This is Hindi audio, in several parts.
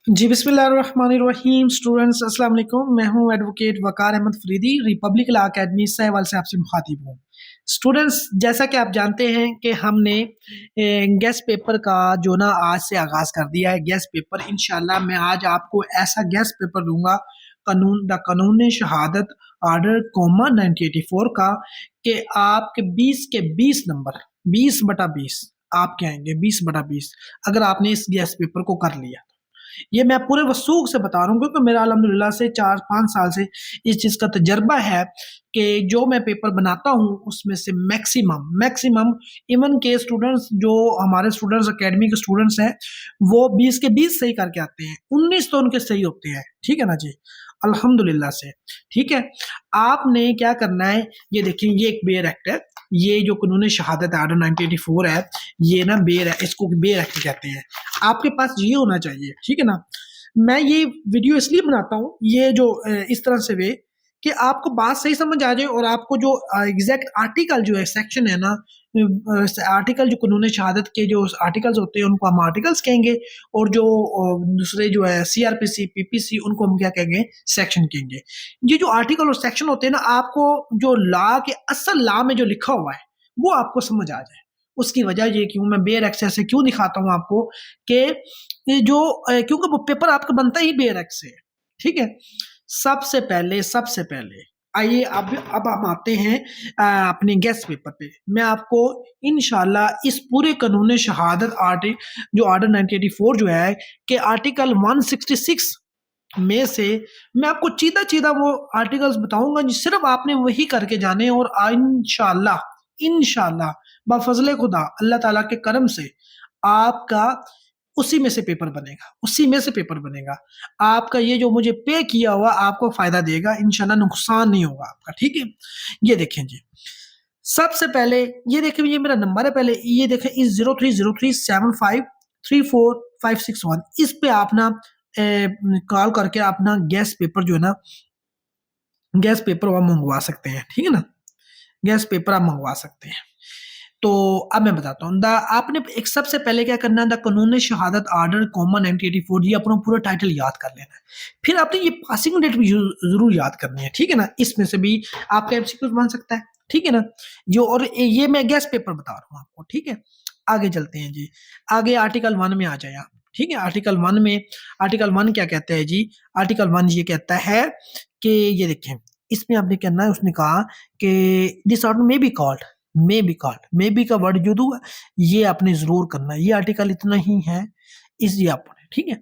जी, बिस्मिल्लाहिर्रहमानिर्रहीम। स्टूडेंट्स अस्सलाम वालेकुम। मैं हूं advocate Waqar Ahmed Faridi, Republic law Academy Sahiwal से आपसे मुखातिब हूं। स्टूडेंट्स, जैसा कि आप जानते हैं कि हमने गेस्ट पेपर का जो ना आज से आगाज़ कर दिया है। गेस्ट पेपर इंशाल्लाह मैं आज आपको ऐसा गेस्ट पेपर दूंगा कानून शहादत आर्डर कॉमा 1984 का, कि आपके 20 के 20 नंबर 20/20 आपके आएंगे। 20/20 अगर आपने इस गेस्ट पेपर को कर लिया। ये मैं पूरे वसूख से बता रहा हूँ, क्योंकि मेरा अल्हम्दुलिल्लाह से 4-5 साल से इस चीज़ का तजर्बा है कि जो मैं पेपर बनाता हूँ उसमें से मैक्सिमम मैक्सिमम इवन के स्टूडेंट्स, जो हमारे स्टूडेंट्स अकेडमी के स्टूडेंट्स हैं, वो 20 के 20 सही करके आते हैं। 19 तो उनके सही होते हैं। ठीक है ना जी, अल्हम्दुलिल्लाह से। ठीक है, आपने क्या करना है, ये देखिए, ये एक बेयर एक्ट है। ये जो कानून शहादत आर्डर 1984 है, ये ना बेयर है, इसको बेयर एक्ट कहते हैं। आपके पास ये होना चाहिए। ठीक है ना, मैं ये वीडियो इसलिए बनाता हूँ, ये जो इस तरह से वे, कि आपको बात सही समझ आ जाए और आपको जो एग्जैक्ट आर्टिकल जो है, सेक्शन है ना, आर्टिकल जो कानून शहादत के जो आर्टिकल्स होते हैं उनको हम आर्टिकल्स कहेंगे, और जो दूसरे जो है सीआरपीसी पीपीसी उनको हम क्या कहेंगे, सेक्शन कहेंगे। ये जो आर्टिकल और सेक्शन होते हैं ना, आपको जो लॉ के असल लॉ में जो लिखा हुआ है वो आपको समझ आ जाए। उसकी वजह ये क्यों मैं बेयर एक्ट से क्यों दिखाता हूँ आपको, कि ये जो क्योंकि वो पेपर आपका बनता ही बेयर एक्ट से है। ठीक है, सबसे पहले आइए, अब हम आते हैं अपने गेस्ट पेपर पे। मैं आपको इंशाल्लाह इस पूरे कानून शहादत जो आर्डर 1984 जो है, कि आर्टिकल 166 में से मैं आपको चीदा चीदा वो आर्टिकल्स बताऊंगा जी। सिर्फ आपने वही करके जाने, और इंशाल्लाह इंशाल्लाह बफजले खुदा अल्लाह ताला के करम से आपका उसी में से पेपर बनेगा, उसी में से पेपर बनेगा। आपका ये जो मुझे पे किया हुआ आपको फायदा देगा इंशाल्लाह, नुकसान नहीं होगा आपका। ठीक है, ये देखें जी, सबसे पहले ये देखें, ये मेरा नंबर है। पहले ये देखें, इस 03037534 561, इस पे आप ना कॉल करके अपना गैस पेपर जो है ना, गैस पेपर आप मंगवा सकते हैं। ठीक है ना, गैस पेपर आप मंगवा सकते हैं। तो अब मैं बताता हूँ, आपने एक सबसे पहले क्या करना है, द कानून शहादत आर्डर कॉमा 1984, ये अपना पूरा टाइटल याद कर लेना है। फिर आपने ये पासिंग डेट भी जरूर याद करनी है। ठीक है ना, इसमें से भी आपका एमसीक्यू बन सकता है। ठीक है ना, जो, और ये मैं गैस पेपर बता रहा हूँ आपको। ठीक है, आगे चलते हैं जी। आगे आर्टिकल 1 में आ जाए आप। ठीक है, आर्टिकल 1 में, आर्टिकल 1 क्या कहता है जी, आर्टिकल 1 ये कहता है कि ये देखें, इसमें आपने करना है, उसने कहा कि दिस ऑर्डर मे बी का वर्ड जो दूंगा ये आपने जरूर करना है। ये आर्टिकल इतना ही है, इस ये आपने। ठीक है,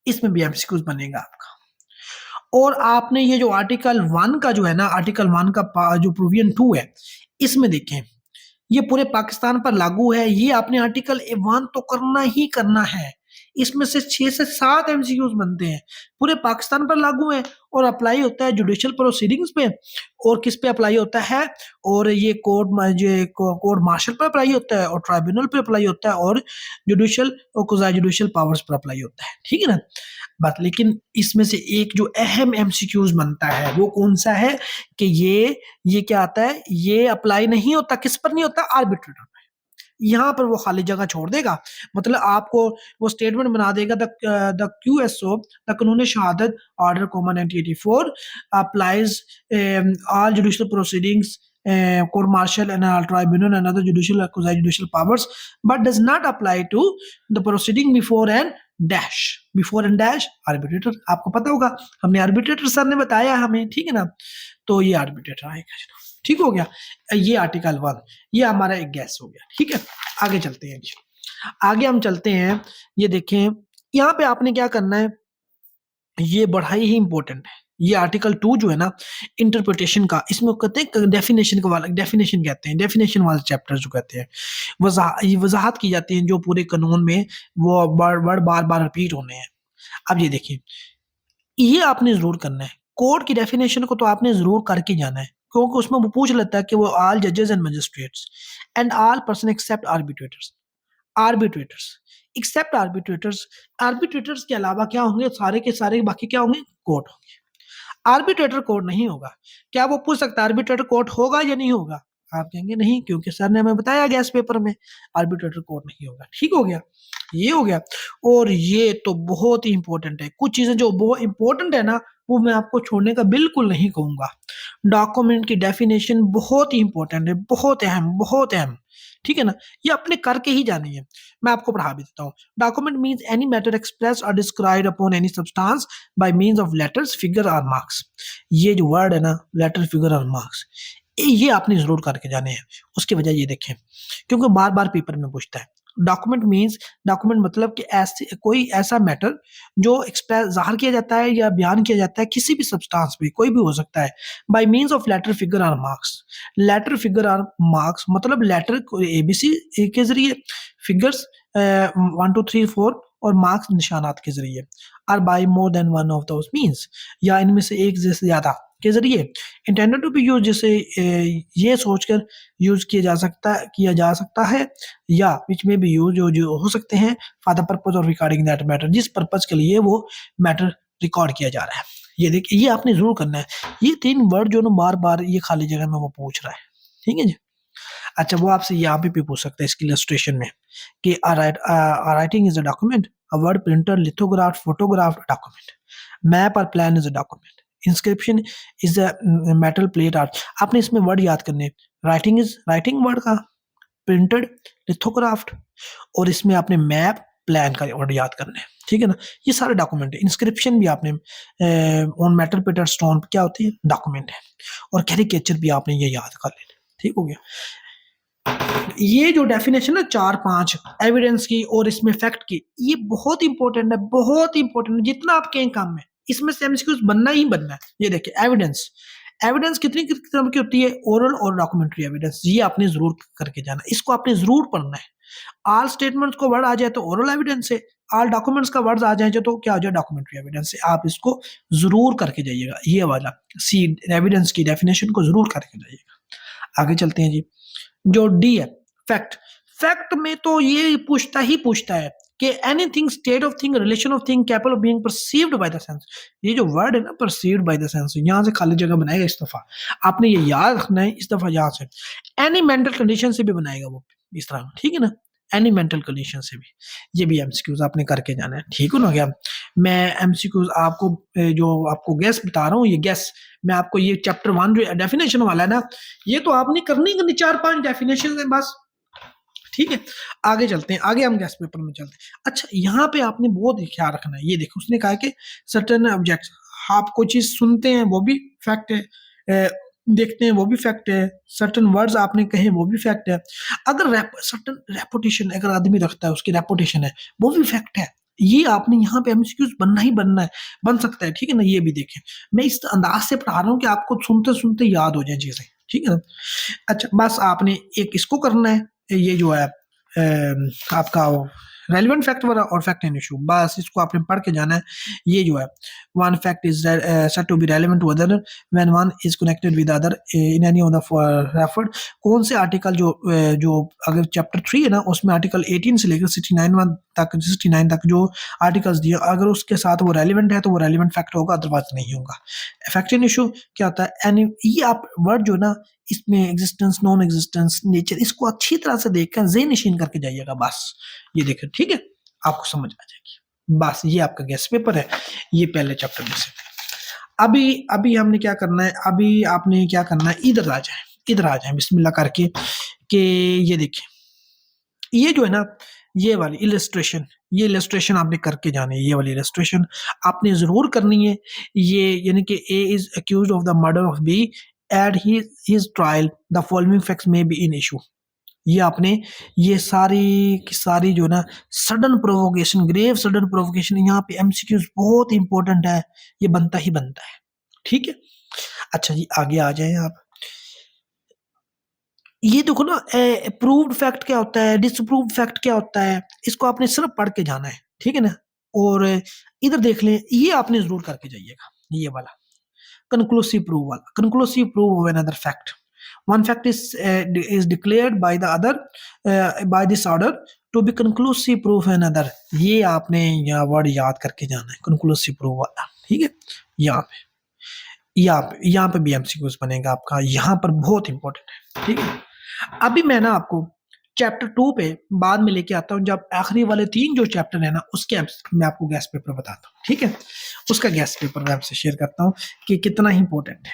इसमें भी एमसीक्यूज बनेगा आपका। और आपने ये जो आर्टिकल 1 का जो है ना, आर्टिकल 1 का जो प्रोविजन 2 है, इसमें देखें, ये पूरे पाकिस्तान पर लागू है। ये आपने आर्टिकल 1 तो करना ही करना है। इसमें से 6 से 7 एमसीक्यूज बनते हैं, पूरे पाकिस्तान पर लागू है, और अप्लाई होता है जुडिशियल प्रोसीडिंग्स पे, और किस पे अप्लाई होता है, और ये कोर्ट मार्शल पर अप्लाई होता है, और ट्राइब्यूनल पे अप्लाई होता है, और जुडिशियल और कुजाई जुडिशियल पावर्स पर अप्लाई होता है। ठीक है ना, बस लेकिन इसमें से एक जो अहम एमसीक्यूज बनता है वो कौन सा है, कि ये क्या आता है, ये अप्लाई नहीं होता, किस पर नहीं होता, आर्बिट्रेटर। यहाँ पर वो खाली जगह छोड़ देगा, मतलब आपको वो स्टेटमेंट बना देगा, द क्यूएसओ द कानून शहादत order comma 1984 applies all judicial proceedings, court martial and tribunal and other judicial quasi judicial powers, but does not apply to the proceeding before and dash arbitrator। आपको पता होगा, हमने आर्बिट्रेटर सर ने बताया हमें। ठीक है ना, तो ये आर्बिट्रेटर आएगा। ठीक हो गया, ये आर्टिकल 1 ये हमारा एक गैस हो गया। ठीक है, आगे चलते हैं जी। आगे हम चलते हैं, ये देखें, यहाँ पे आपने क्या करना है, ये बड़ा ही इंपॉर्टेंट है। ये आर्टिकल 2 जो है ना, इंटरप्रिटेशन का, इसमें कहते हैं डेफिनेशन का वाला, डेफिनेशन कहते हैं, डेफिनेशन वाले चैप्टर जो कहते हैं, वजाहत की जाती है जो पूरे कानून में वो वर्ड बार बार रिपीट होने हैं। अब ये देखिए, ये आपने जरूर करना है, कोर्ट की डेफिनेशन को तो आपने जरूर करके जाना है, क्योंकि उसमें वो पूछ लेता है कि वो ऑल जजेस and magistrates and all person except arbitrators except arbitrators, arbitrators के अलावा क्या होंगे, सारे के सारे बाकी क्या होंगे, कोर्ट होंगे। आर्बिट्रेटर कोर्ट नहीं होगा। क्या वो पूछ सकता है आर्बिट्रेटर कोर्ट होगा या नहीं होगा? आप कहेंगे नहीं, क्योंकि सर ने हमें बताया गैस पेपर में आर्बिट्रेटर कोड नहीं होगा। ठीक हो गया, ये हो गया। और ये तो बहुत ही इंपॉर्टेंट है, कुछ चीजें जो बहुत इंपॉर्टेंट है ना वो मैं आपको छोड़ने का बिल्कुल नहीं कहूंगा। डॉक्यूमेंट की डेफिनेशन बहुत ही इंपॉर्टेंट है, बहुत अहम, बहुत अहम। ठीक है ना, ये अपने करके ही जानी है। मैं आपको पढ़ा भी देता हूँ। Document means any matter express or describe upon any substance by means of letters, figure और मार्क्स। ये जो वर्ड है ना, लेटर, फिगर और मार्क्स, ये आपने जरूर करके जाने हैं। उसकी वजह ये देखें, क्योंकि बार बार पेपर में पूछता है। डॉक्यूमेंट मीन्स, डॉक्यूमेंट मतलब कि ऐसे कोई ऐसा मैटर जो एक्सप्रेस ज़ाहिर किया जाता है या बयान किया जाता है किसी भी सब्सटेंस पे, कोई भी हो सकता है, by means of letter, figure और मार्क्स। लेटर, फिगर और मार्क्स मतलब लेटर ABC के जरिए, फिगर्स 1 2 3 4 और मार्क्स निशानात के जरिए। और by more than one of those means, या इनमें से एक से ज्यादा के जरिए। इंटेंडेड टू बी यूज, जैसे ये सोचकर यूज किया जा सकता है, या विच में भी यूज जो हो सकते हैं for the purpose of recording that matter, जिस पर्पज के लिए वो मैटर रिकॉर्ड किया जा रहा है। ये देखिए, ये आपने जरूर करना है। ये 3 वर्ड जो ना बार बार ये खाली जगह में वो पूछ रहा है। ठीक है जी। अच्छा, वो आपसे यहाँ पे पूछ सकता है इसकी इलस्ट्रेशन में कि writing is a document, a word printer, lithograph, photograph, document, map or plan is a document, inscription is a metal plate art. आपने इसमें वर्ड याद करने, राइटिंग इज राइटिंग वर्ड का, प्रिंटेड, लिथोग्राफ्ड, और इसमें आपने मैप, प्लान का वर्ड याद करने हैं। ठीक है ना, ये सारे डॉक्यूमेंट है। इंस्क्रिप्शन भी आपने ऑन मेटल प्लेट स्टोन क्या होती है, डॉक्यूमेंट है। और कैरिकेचर भी आपने ये याद कर लेना। ठीक हो गया। ये जो डेफिनेशन है 4-5 एविडेंस की और इसमें फैक्ट की, ये बहुत इंपॉर्टेंट है, बहुत इंपॉर्टेंट है, जितना आप कहें काम में इसमें से एमसीक्यूज बनना ही बनना है। ये देखिए, एविडेंस, एविडेंस कितनी किस्म की होती है, ओरल और डॉक्यूमेंट्री एविडेंस, ये आपने जरूर करके जाना, इसको आपने जरूर पढ़ना है। ऑल स्टेटमेंट्स को वर्ड आ जाए तो ओरल एविडेंस है, ऑल डॉक्यूमेंट्स का वर्ड आ जाए तो क्या हो जाए, डॉक्यूमेंट्री एविडेंस है। आप इसको जरूर करके जाइएगा, ये वाला सी एविडेंस की डेफिनेशन को जरूर करके जाइएगा। आगे चलते हैं जी। जो डी है, फैक्ट, फैक्ट में तो ये पूछता ही पूछता है कि anything, state of thing, relation of thing, capable of being perceived by the sense. ये जो वर्ड है ना, परसीव्ड बाय द सेंस, यहां से खाली जगह बनाएगा इस दफा, आपने ये याद रखना है। इस दफा यहां से एनी मेंटल कंडीशन से भी बनाएगा वो इस तरह, ठीक है ना, एनी मेंटल कंडीशन से भी। ये भी एमसीक्यूज आपने करके जाना है। ठीक हो ना गया। मैं एमसीक्यूज आपको जो आपको गैस बता रहा हूँ, ये गैस मैं आपको ये चैप्टर 1 जो डेफिनेशन वाला है ना, ये तो आपने करनी करनी 4-5 डेफिनेशन है बस। ठीक है, आगे चलते हैं, आगे हम गैस पेपर में चलते हैं। अच्छा, यहाँ पे आपने बहुत ख्याल रखना है। ये देखो, उसने कहा कि सर्टेन ऑब्जेक्ट, आप कोई चीज सुनते हैं वो भी फैक्ट है, देखते हैं वो भी फैक्ट है, सर्टेन वर्ड्स आपने कहे वो भी फैक्ट है। अगर सर्टेन रेपुटेशन अगर आदमी रखता है, उसकी रेपुटेशन है, वो भी फैक्ट है। ये आपने यहाँ पे एमसीक्यूज बनना ही बनना है, बन सकता है। ठीक है ना, ये भी देखें, मैं इस अंदाज से पढ़ा रहा हूँ कि आपको सुनते सुनते याद हो जाए चीजें। ठीक है ना। अच्छा, बस आपने एक इसको करना है, ये जो है आपका रेलिवेंट फैक्ट वाला और फैक्ट एंड इशू, बस इसको आपने पढ़ के जाना है। ये जो है, one fact is said to be relevant to other when one is connected with other in any of the referred. कौन से आर्टिकल जो अगर चैप्टर 3 है ना, उसमें आर्टिकल 18 से लेकर 69 तक जो आर्टिकल्स दिए, अगर उसके साथ वो रेलिवेंट है तो वो रेलिवेंट फैक्ट होगा, अदरवाइज नहीं होगा। फैक्ट एंड इशू क्या होता है, एनी, ये आप वर्ड जो ना, इसमें एग्जिस्टेंस, नॉन एग्जिस्टेंस, नेचर, इसको अच्छी तरह से देखकर ज़ेन नशीन करके जाइएगा बस। ये देखिए, ठीक है, आपको समझ आ जाएगी। बस ये आपका गैस पेपर है, ये पहले चैप्टर में से। अभी अभी हमने क्या करना है, अभी आपने क्या करना है, इधर आ जाए, इधर आ जाए बिस्मिल्लाह करके, कि ये देखिए, ये जो है ना, ये वाली इलस्ट्रेशन, ये इलस्ट्रेशन आपने करके जानी है। ये वाली इलस्ट्रेशन आपने जरूर करनी है। ये यानी कि A is accused of the murder of B at his trial, the following facts may be in issue. ये आपने ये सारी की सारी जो ना, sudden provocation, grave sudden provocation, यहाँ पे एमसीक्यूज बहुत इंपॉर्टेंट है, ये बनता ही बनता है। ठीक है। अच्छा जी, आगे आ जाए आप। ये देखो ना, प्रूव्ड फैक्ट क्या होता है, डिसप्रूव्ड फैक्ट क्या होता है, इसको आपने सिर्फ पढ़ के जाना है। ठीक है ना। और इधर देख लें, ये आपने जरूर करके जाइएगा, ये वाला कंक्लूसिव प्रूव वाला, conclusive prove of another fact. One fact is declared by the other by this order to be conclusive proof another. ये आपने यहाँ वर्ड याद करके जाना है, कंक्लूसिव प्रूव वाला। ठीक है, यहाँ पे यहाँ पे भी एमसीक्यूज बनेगा आपका, यहाँ पर बहुत इंपॉर्टेंट है, ठीक है। अभी मैं ना आपको चैप्टर 2 पे बाद में लेके आता हूँ, जब आखिरी वाले 3 जो चैप्टर है ना उसके मैं आपको गैस पेपर बताता हूँ, ठीक है। उसका गैस पेपर मैं आपसे शेयर करता हूँ कि कितना इंपॉर्टेंट है।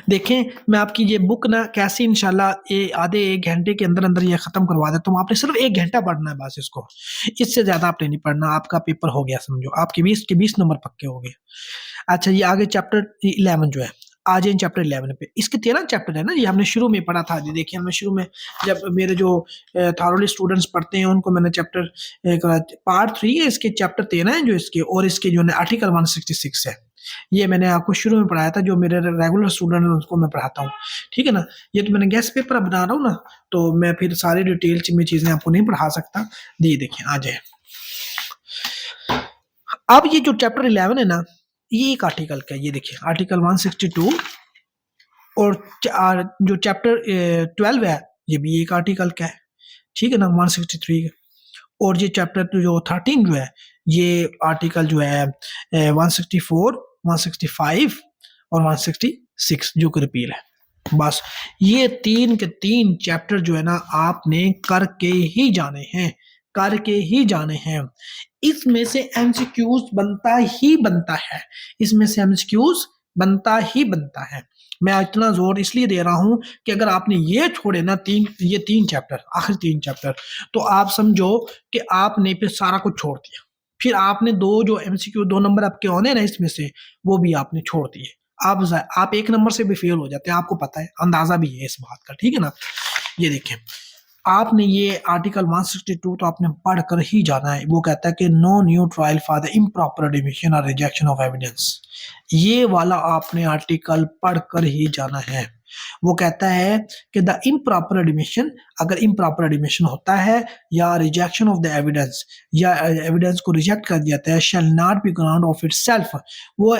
देखें, मैं आपकी ये बुक ना कैसे इंशाल्लाह ये आधे 1 घंटे के अंदर अंदर ये ख़त्म करवा देता हूँ। आपने सिर्फ 1 घंटा पढ़ना है बस इसको, इससे ज़्यादा आपने नहीं पढ़ना, आपका पेपर हो गया समझो, आपके 20 के 20 नंबर पक्के हो गए। अच्छा, ये आगे चैप्टर 11 जो है, आ जाए चैप्टर 11 पे। इसके 13 चैप्टर है ना, ये हमने शुरू में पढ़ा था। जी देखिए, हमने शुरू में जब मेरे जो थॉरोली स्टूडेंट्स पढ़ते हैं उनको मैंने चैप्टर पार्ट 3 है इसके, चैप्टर 13 है जो इसके, और इसके जो है आर्टिकल 166 है। ये मैंने आपको शुरू में पढ़ाया था, जो मेरे रेगुलर स्टूडेंट हैं उसको मैं पढ़ाता हूँ, ठीक है ना। ये तो मैंने गेस्ट पेपर बना रहा हूँ ना, तो मैं फिर सारी डिटेल में चीज़ें आपको नहीं पढ़ा सकता। ये देखिए आ जाए। अब ये जो चैप्टर 11 है ना, ये एक आर्टिकल का है, ये देखिए आर्टिकल 162, और जो चैप्टर 12 है ये भी एक आर्टिकल का है, ठीक है ना, 163 का। और ये चैप्टर जो 13 जो है, ये आर्टिकल जो है 164, 165 और 166 जो कि रिपील है। बस ये 3 के 3 चैप्टर जो है ना आपने करके ही जाने हैं, करके ही जाने हैं। इसमें से एमसीक्यूज बनता ही बनता है, इसमें से एमसीक्यूज बनता ही बनता है। मैं इतना जोर इसलिए दे रहा हूं कि अगर आपने ये छोड़े ना ये 3 चैप्टर, आखिर 3 चैप्टर, तो आप समझो कि आपने फिर सारा कुछ छोड़ दिया। फिर आपने 2 जो एमसीक्यू 2 नंबर आपके आने ना इसमें से, वो भी आपने छोड़ दिए। आप 1 नंबर से भी फेल हो जाते हैं, आपको पता है, अंदाजा भी है इस बात का, ठीक है ना। ये देखें, आपने ये आर्टिकल 162 तो आपने पढ़ कर ही जाना है। वो कहता है कि no new trial for the improper admission और रिजेक्शन ऑफ एविडेंस। ये वाला आपने आर्टिकल पढ़ कर ही जाना है। वो कहता है कि द इम्प्रॉपर एडमिशन, अगर इम्प्रॉपर एडमिशन होता है या रिजेक्शन ऑफ द एविडेंस, या एविडेंस को रिजेक्ट कर दिया जाता है, shall not be ground of it self. वो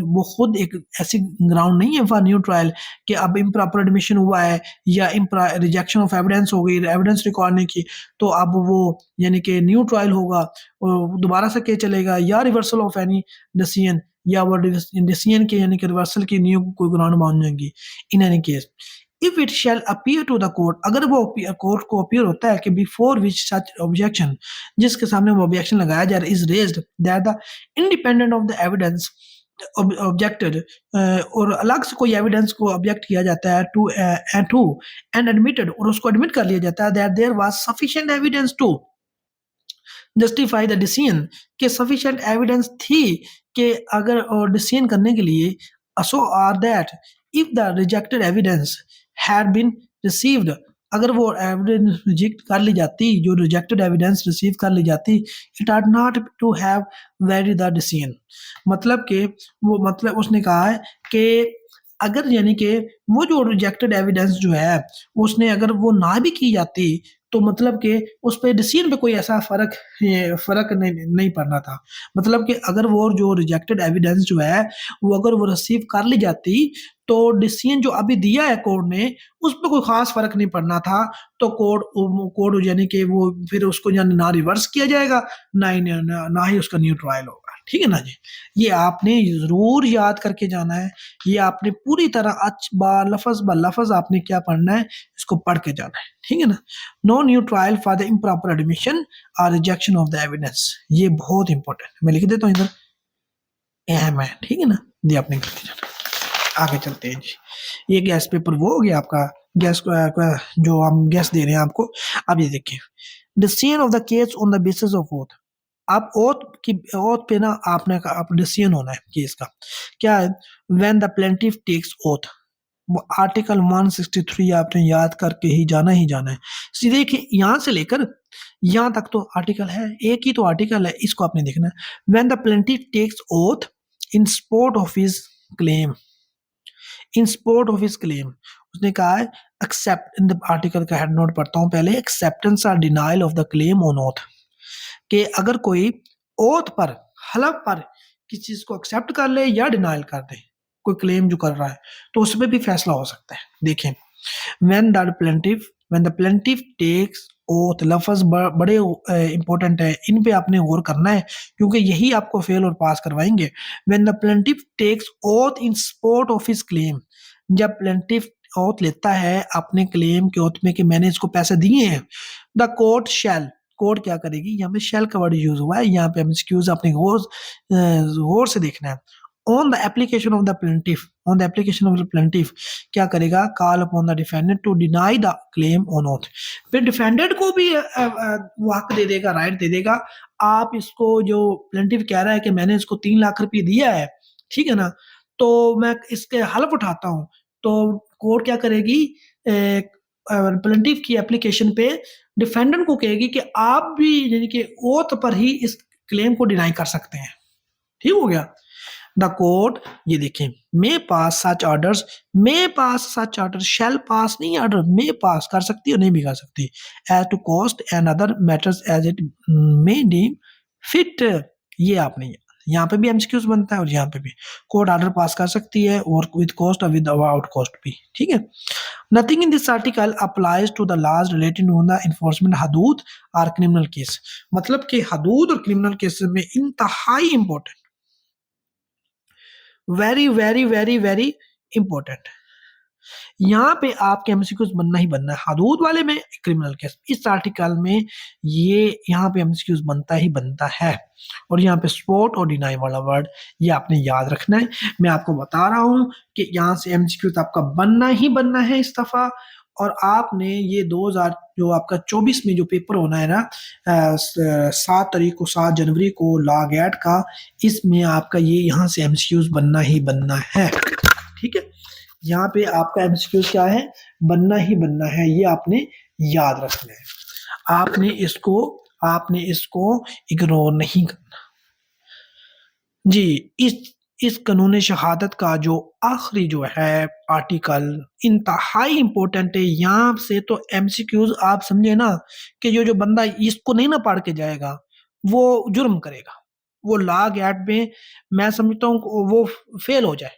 वो खुद एक ऐसी ग्राउंड नहीं है फॉर न्यू ट्रायल कि अब इम्प्रॉपर एडमिशन हुआ है या रिजेक्शन ऑफ एविडेंस हो गई, एविडेंस रिकॉर्ड नहीं की, तो अब वो यानी कि न्यू ट्रायल होगा, दोबारा से केस चलेगा, या रिवर्सल ऑफ एनी डिसीजन, या वो डिसीजन के यानी कि रिवर्सल की न्यू कोई ग्राउंड मान जाएंगी। In any case if it shall appear to the court, अगर वो कोर्ट को अपीयर होता है कि बिफोर विच सच ऑब्जेक्शन, जिसके सामने वो ऑब्जेक्शन लगाया जा रहा है, is raised that the independent of the evidence objected, और अलग से कोई एविडेंस को ऑब्जेक्ट किया जाता है टू एंड एडमिटेड, और उसको एडमिट कर लिया जाता है that there was sufficient evidence to justify the decision, के सफिशिएंट एविडेंस थी कि अगर डिसीजन करने के लिए, so or that if the rejected evidence had been received, अगर वो एविडेंस रिजेक्ट कर ली जाती, जो रिजेक्टेड एविडेंस रिसीव कर ली जाती, it are not to have vary the decision. मतलब कि वो, मतलब उसने कहा है कि अगर यानी कि वो जो रिजेक्टेड एविडेंस जो है उसने अगर वो ना भी की जाती, तो मतलब कि उस पे डिसीजन पे कोई ऐसा फ़र्क नहीं पड़ना था। मतलब कि अगर वो जो रिजेक्टेड एविडेंस जो है, वो अगर वो रिसीव कर ली जाती, तो डिसीजन जो अभी दिया है कोर्ट ने, उस पे कोई ख़ास फ़र्क नहीं पड़ना था। तो कोर्ट यानी कि वो फिर उसको यानी ना रिवर्स किया जाएगा, ना ही उसका न्यू ट्रायल होगा। ठीक है ना जी? ये आपने ज़रूर याद करके जाना है। ये आपने पूरी तरह लफ़ज़ ब लफ़ज़ आपने क्या पढ़ना है, इसको पढ़ के जाना है। ठीक है ना? No new trial for the improper admission और रिजेक्शन ऑफ द एविडेंस। ये बहुत इंपॉर्टेंट है। मैं लिख देता हूँ इधर, अहम है। ठीक है ना? ये आपने करके जाना है। आगे चलते हैं जी। ये गैस पेपर वो हो गया आपका, गैस जो हम गैस दे रहे हैं आपको। अब ये देखिए, decision of the case on the basis of oath. आप ओथ पे ना आपने आप डिसीजन होना है केस का। क्या है? When the plaintiff takes oath. Article 163 आपने याद करके ही जाना है। सीधे देखिए, यहाँ से लेकर यहाँ तक तो आर्टिकल है, एक ही तो आर्टिकल है, इसको आपने देखना है। When the plaintiff takes oath in support of his claim, in support of his claim, उसने कहा है एक्सेप्ट, इन द आर्टिकल का हेड नोट पढ़ता हूँ पहले, एक्सेप्टेंस और denial of the claim on oath. कि अगर कोई ओथ पर, हलफ पर किसी चीज को एक्सेप्ट कर ले या डिनाइल कर दे, कोई क्लेम जो कर रहा है, तो उसमें भी फैसला हो सकता है। देखें, when the plaintiff takes oath लफ्ज़ बड़े इंपॉर्टेंट है, इन पे आपने गौर करना है क्योंकि यही आपको फेल और पास करवाएंगे। When the plaintiff takes oath in support of his claim, जब प्लेंटिफ ओथ लेता है अपने क्लेम के ओथ में कि मैंने इसको पैसे दिए हैं, द कोर्ट शैल, कोर्ट क्या करेगी, यहाँ पे शैल का वर्ड यूज हुआ है, यहाँ पे एमसीक्यूज अपने गौर से देखना है। On the application of the plaintiff, on the application of the plaintiff क्या करेगा, call upon the defendant to deny the claim on oath, फिर डिफेंडेंट को भी वो हक दे देगा, राइट दे देगा, आप इसको जो प्लेंटिफ कह रहा है कि मैंने इसको 3 लाख रुपये दिया है, ठीक है ना, तो मैं इसके हलफ उठाता हूँ, तो कोर्ट क्या करेगी, प्लेंटिफ की एप्लीकेशन पे डिफेंडेंट को कहेगी कि आप भी यानी कि ओथ पर ही इस क्लेम को डिनाई कर सकते हैं। ठीक हो गया। द कोर्ट, ये देखें, मे पास सच ऑर्डर्स, मे पास सच ऑर्डर, शैल पास नहीं ऑर्डर, मे पास कर सकती है और नहीं भी कर सकती, as to cost and other matters as it may deem fit. ये आपने यहाँ पे भी एमसीक्यूज बनता है और यहाँ पे भी कोर्ट ऑर्डर पास कर सकती है और with cost or without cost भी, ठीक है। Nothing in this article applies to the laws related to the enforcement हदूद और क्रिमिनल केस, मतलब कि हदूद और क्रिमिनल केसेस में इंतहाई important, very very very very important, यहाँ पे आपके एमसीक्यूज बनना ही बनना है। हदूद वाले में क्रिमिनल केस, इस आर्टिकल में ये यहाँ पे एमसीक्यूज बनता ही बनता है। और यहाँ पे सपोर्ट और डिनाई वाला वर्ड ये आपने याद रखना है। मैं आपको बता रहा हूँ कि यहाँ से एमसीक्यूज आपका बनना ही बनना है इस दफा। और आपने ये 2000 जो आपका 24 में जो पेपर होना है ना, 7 तारीख को, 7 जनवरी को लॉ गेट का, इसमें आपका ये यहाँ से एमसीक्यूज बनना ही बनना है, ठीक है। यहाँ पे आपका एमसीक्यूज क्या है, बनना ही बनना है, ये आपने याद रखना है। आपने इसको इग्नोर नहीं करना जी। इस कानून शहादत का जो आखिरी जो है आर्टिकल इंतहाई इंपॉर्टेंट है। यहाँ से तो एमसीक्यूज आप समझे ना कि जो बंदा इसको नहीं ना पढ़ के जाएगा वो जुर्म करेगा, वो लॉ गेट में मैं समझता हूँ वो फेल हो जाए,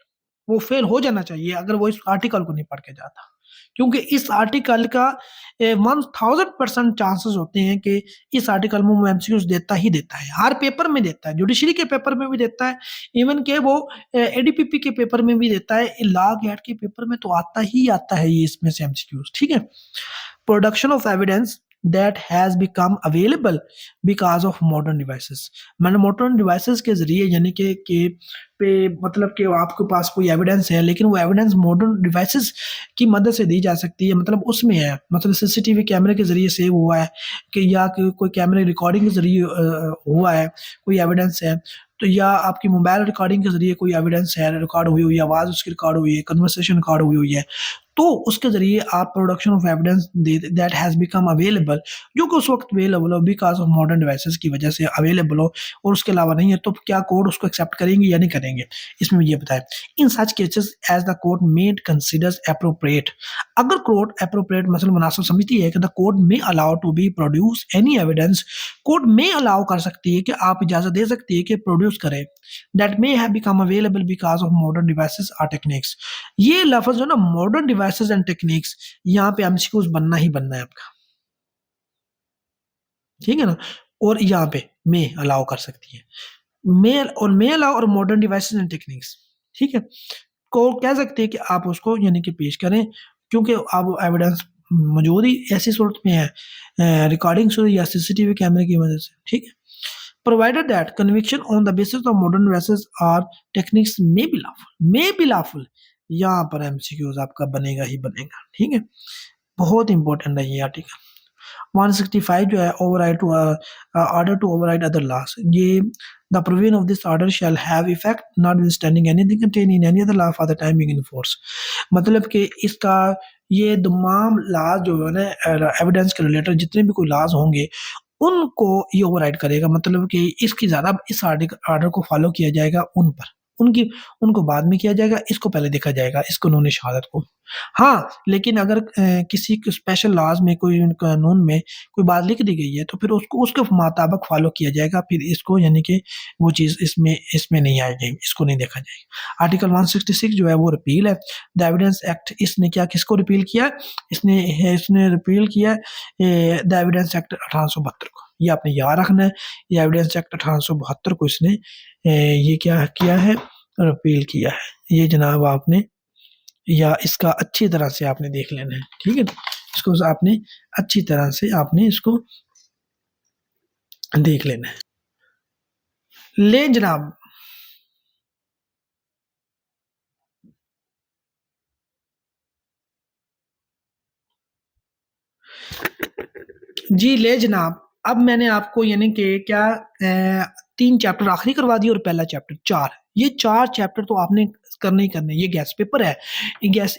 वो फेल हो जाना चाहिए अगर वो इस आर्टिकल को नहीं पढ़ के जाता, क्योंकि इस आर्टिकल का 1000% चांसेस होते हैं कि इस आर्टिकल में वो एमसीक्यूज देता ही देता है, हर पेपर में देता है, जुडिशरी के पेपर में भी देता है, इवन के वो एडीपीपी के पेपर में भी देता है, लॉ गेट के पेपर में तो आता ही आता है ये इसमें से एमसीक्यूज, ठीक है। Production of evidence that has become available because of modern devices, मैंने मॉडर्न डिवाइसेस के जरिए यानी कि पे मतलब कि आपके पास कोई एविडेंस है लेकिन वो एविडेंस मॉडर्न डिवाइसेस की मदद से दी जा सकती है, मतलब उसमें है, मतलब सीसीटीवी कैमरे के जरिए सेव हुआ है कि या कोई कैमरे रिकॉर्डिंग के जरिए हुआ है कोई एविडेंस है, तो या आपकी मोबाइल रिकॉर्डिंग के जरिए कोई एविडेंस है, रिकॉर्ड हुई हुई है, आवाज़ उसकी रिकॉर्ड हुई है, कन्वर्सेशन रिकॉर्ड हुई हुई है, तो उसके जरिए आप production of evidence that has become available, जो कि उस वक्त अवेलेबल हो बिकॉज ऑफ मॉडर्न डिवाइसेस की वजह से अवेलेबल हो और उसके अलावा नहीं है, तो क्या कोर्ट उसको एक्सेप्ट करेंगे या नहीं करेंगे, इसमें ये बताएं। In such cases as the court made considers appropriate, अगर कोर्ट अप्रोप्रिएट मतलब मुनासिब समझती है कि द कोर्ट में allow to be produce any evidence, court में अलाउ कर सकती है कि आप इजाज़त दे सकती है कि प्रोड्यूस करें, that may have become available because of modern devices और टेक्निक्स। ये लफ्ज़ जो ना मॉडर्न डिवाइसेस एंड टेक्निक्स, यहाँ पे एमसीक्यूज बनना ही बनना है आपका, ठीक है ना। और यहाँ पे मे अलाउ कर सकती है, मे अलाउ और मॉडर्न डिवाइसेस एंड टेक्निक्स, ठीक है, को कह सकते हैं कि आप उसको यानी कि पेश करें, क्योंकि अब एविडेंस मौजूद ही ऐसी सूरत में है रिकॉर्डिंग से या सीसीटीवी कैमरे की वजह से, ठीक है। Provided that conviction on the basis of modern devices और टेक्निक्स मे बी लॉफुल, यहाँ पर एमसीक्यूज आपका बनेगा ही बनेगा, ठीक है। बहुत इंपॉर्टेंट है ये आर्टिकल। 165 जो है override to order to override other laws, ये the provision of this order shall have effect notwithstanding anything contain in any other law for the time being in force, मतलब कि इसका ये तमाम लॉज जो है ना एविडेंस के रिलेटेड जितने भी कोई लॉज होंगे उनको ये ओवरराइड करेगा, मतलब कि इसकी ज़्यादा इस आर्डर को फॉलो किया जाएगा उन पर, उनकी उनको बाद में किया जाएगा, इसको पहले देखा जाएगा, इस कानून शहादत को। हाँ, लेकिन अगर किसी स्पेशल लॉज़ में कोई कानून में कोई बात लिख दी गई है तो फिर उसको उसके मुताबिक फ़ॉलो किया जाएगा, फिर इसको यानी कि वो चीज़ इसमें इसमें नहीं आएगी, इसको नहीं देखा जाएगा। आर्टिकल 166 जो है वो रिपील है। द एविडेंस एक्ट इसने क्या किसको रिपील किया? इसने रिपील किया द एविडेंस एक्ट 1872 को। ये आपने याद रखना है, ये एविडेंस एक्ट 1872 को इसने ये क्या किया है? रिपील किया है। ये जनाब आपने या इसका अच्छी तरह से आपने देख लेना है, ठीक है? इसको आपने अच्छी तरह से आपने इसको देख लेना है। ले जनाब। जी, ले जनाब। अब मैंने आपको यानी कि क्या 3 चैप्टर आखिरी करवा दिए और पहला चैप्टर 4। ये 4 चैप्टर तो आपने करने ही करने। ये गैस पेपर है।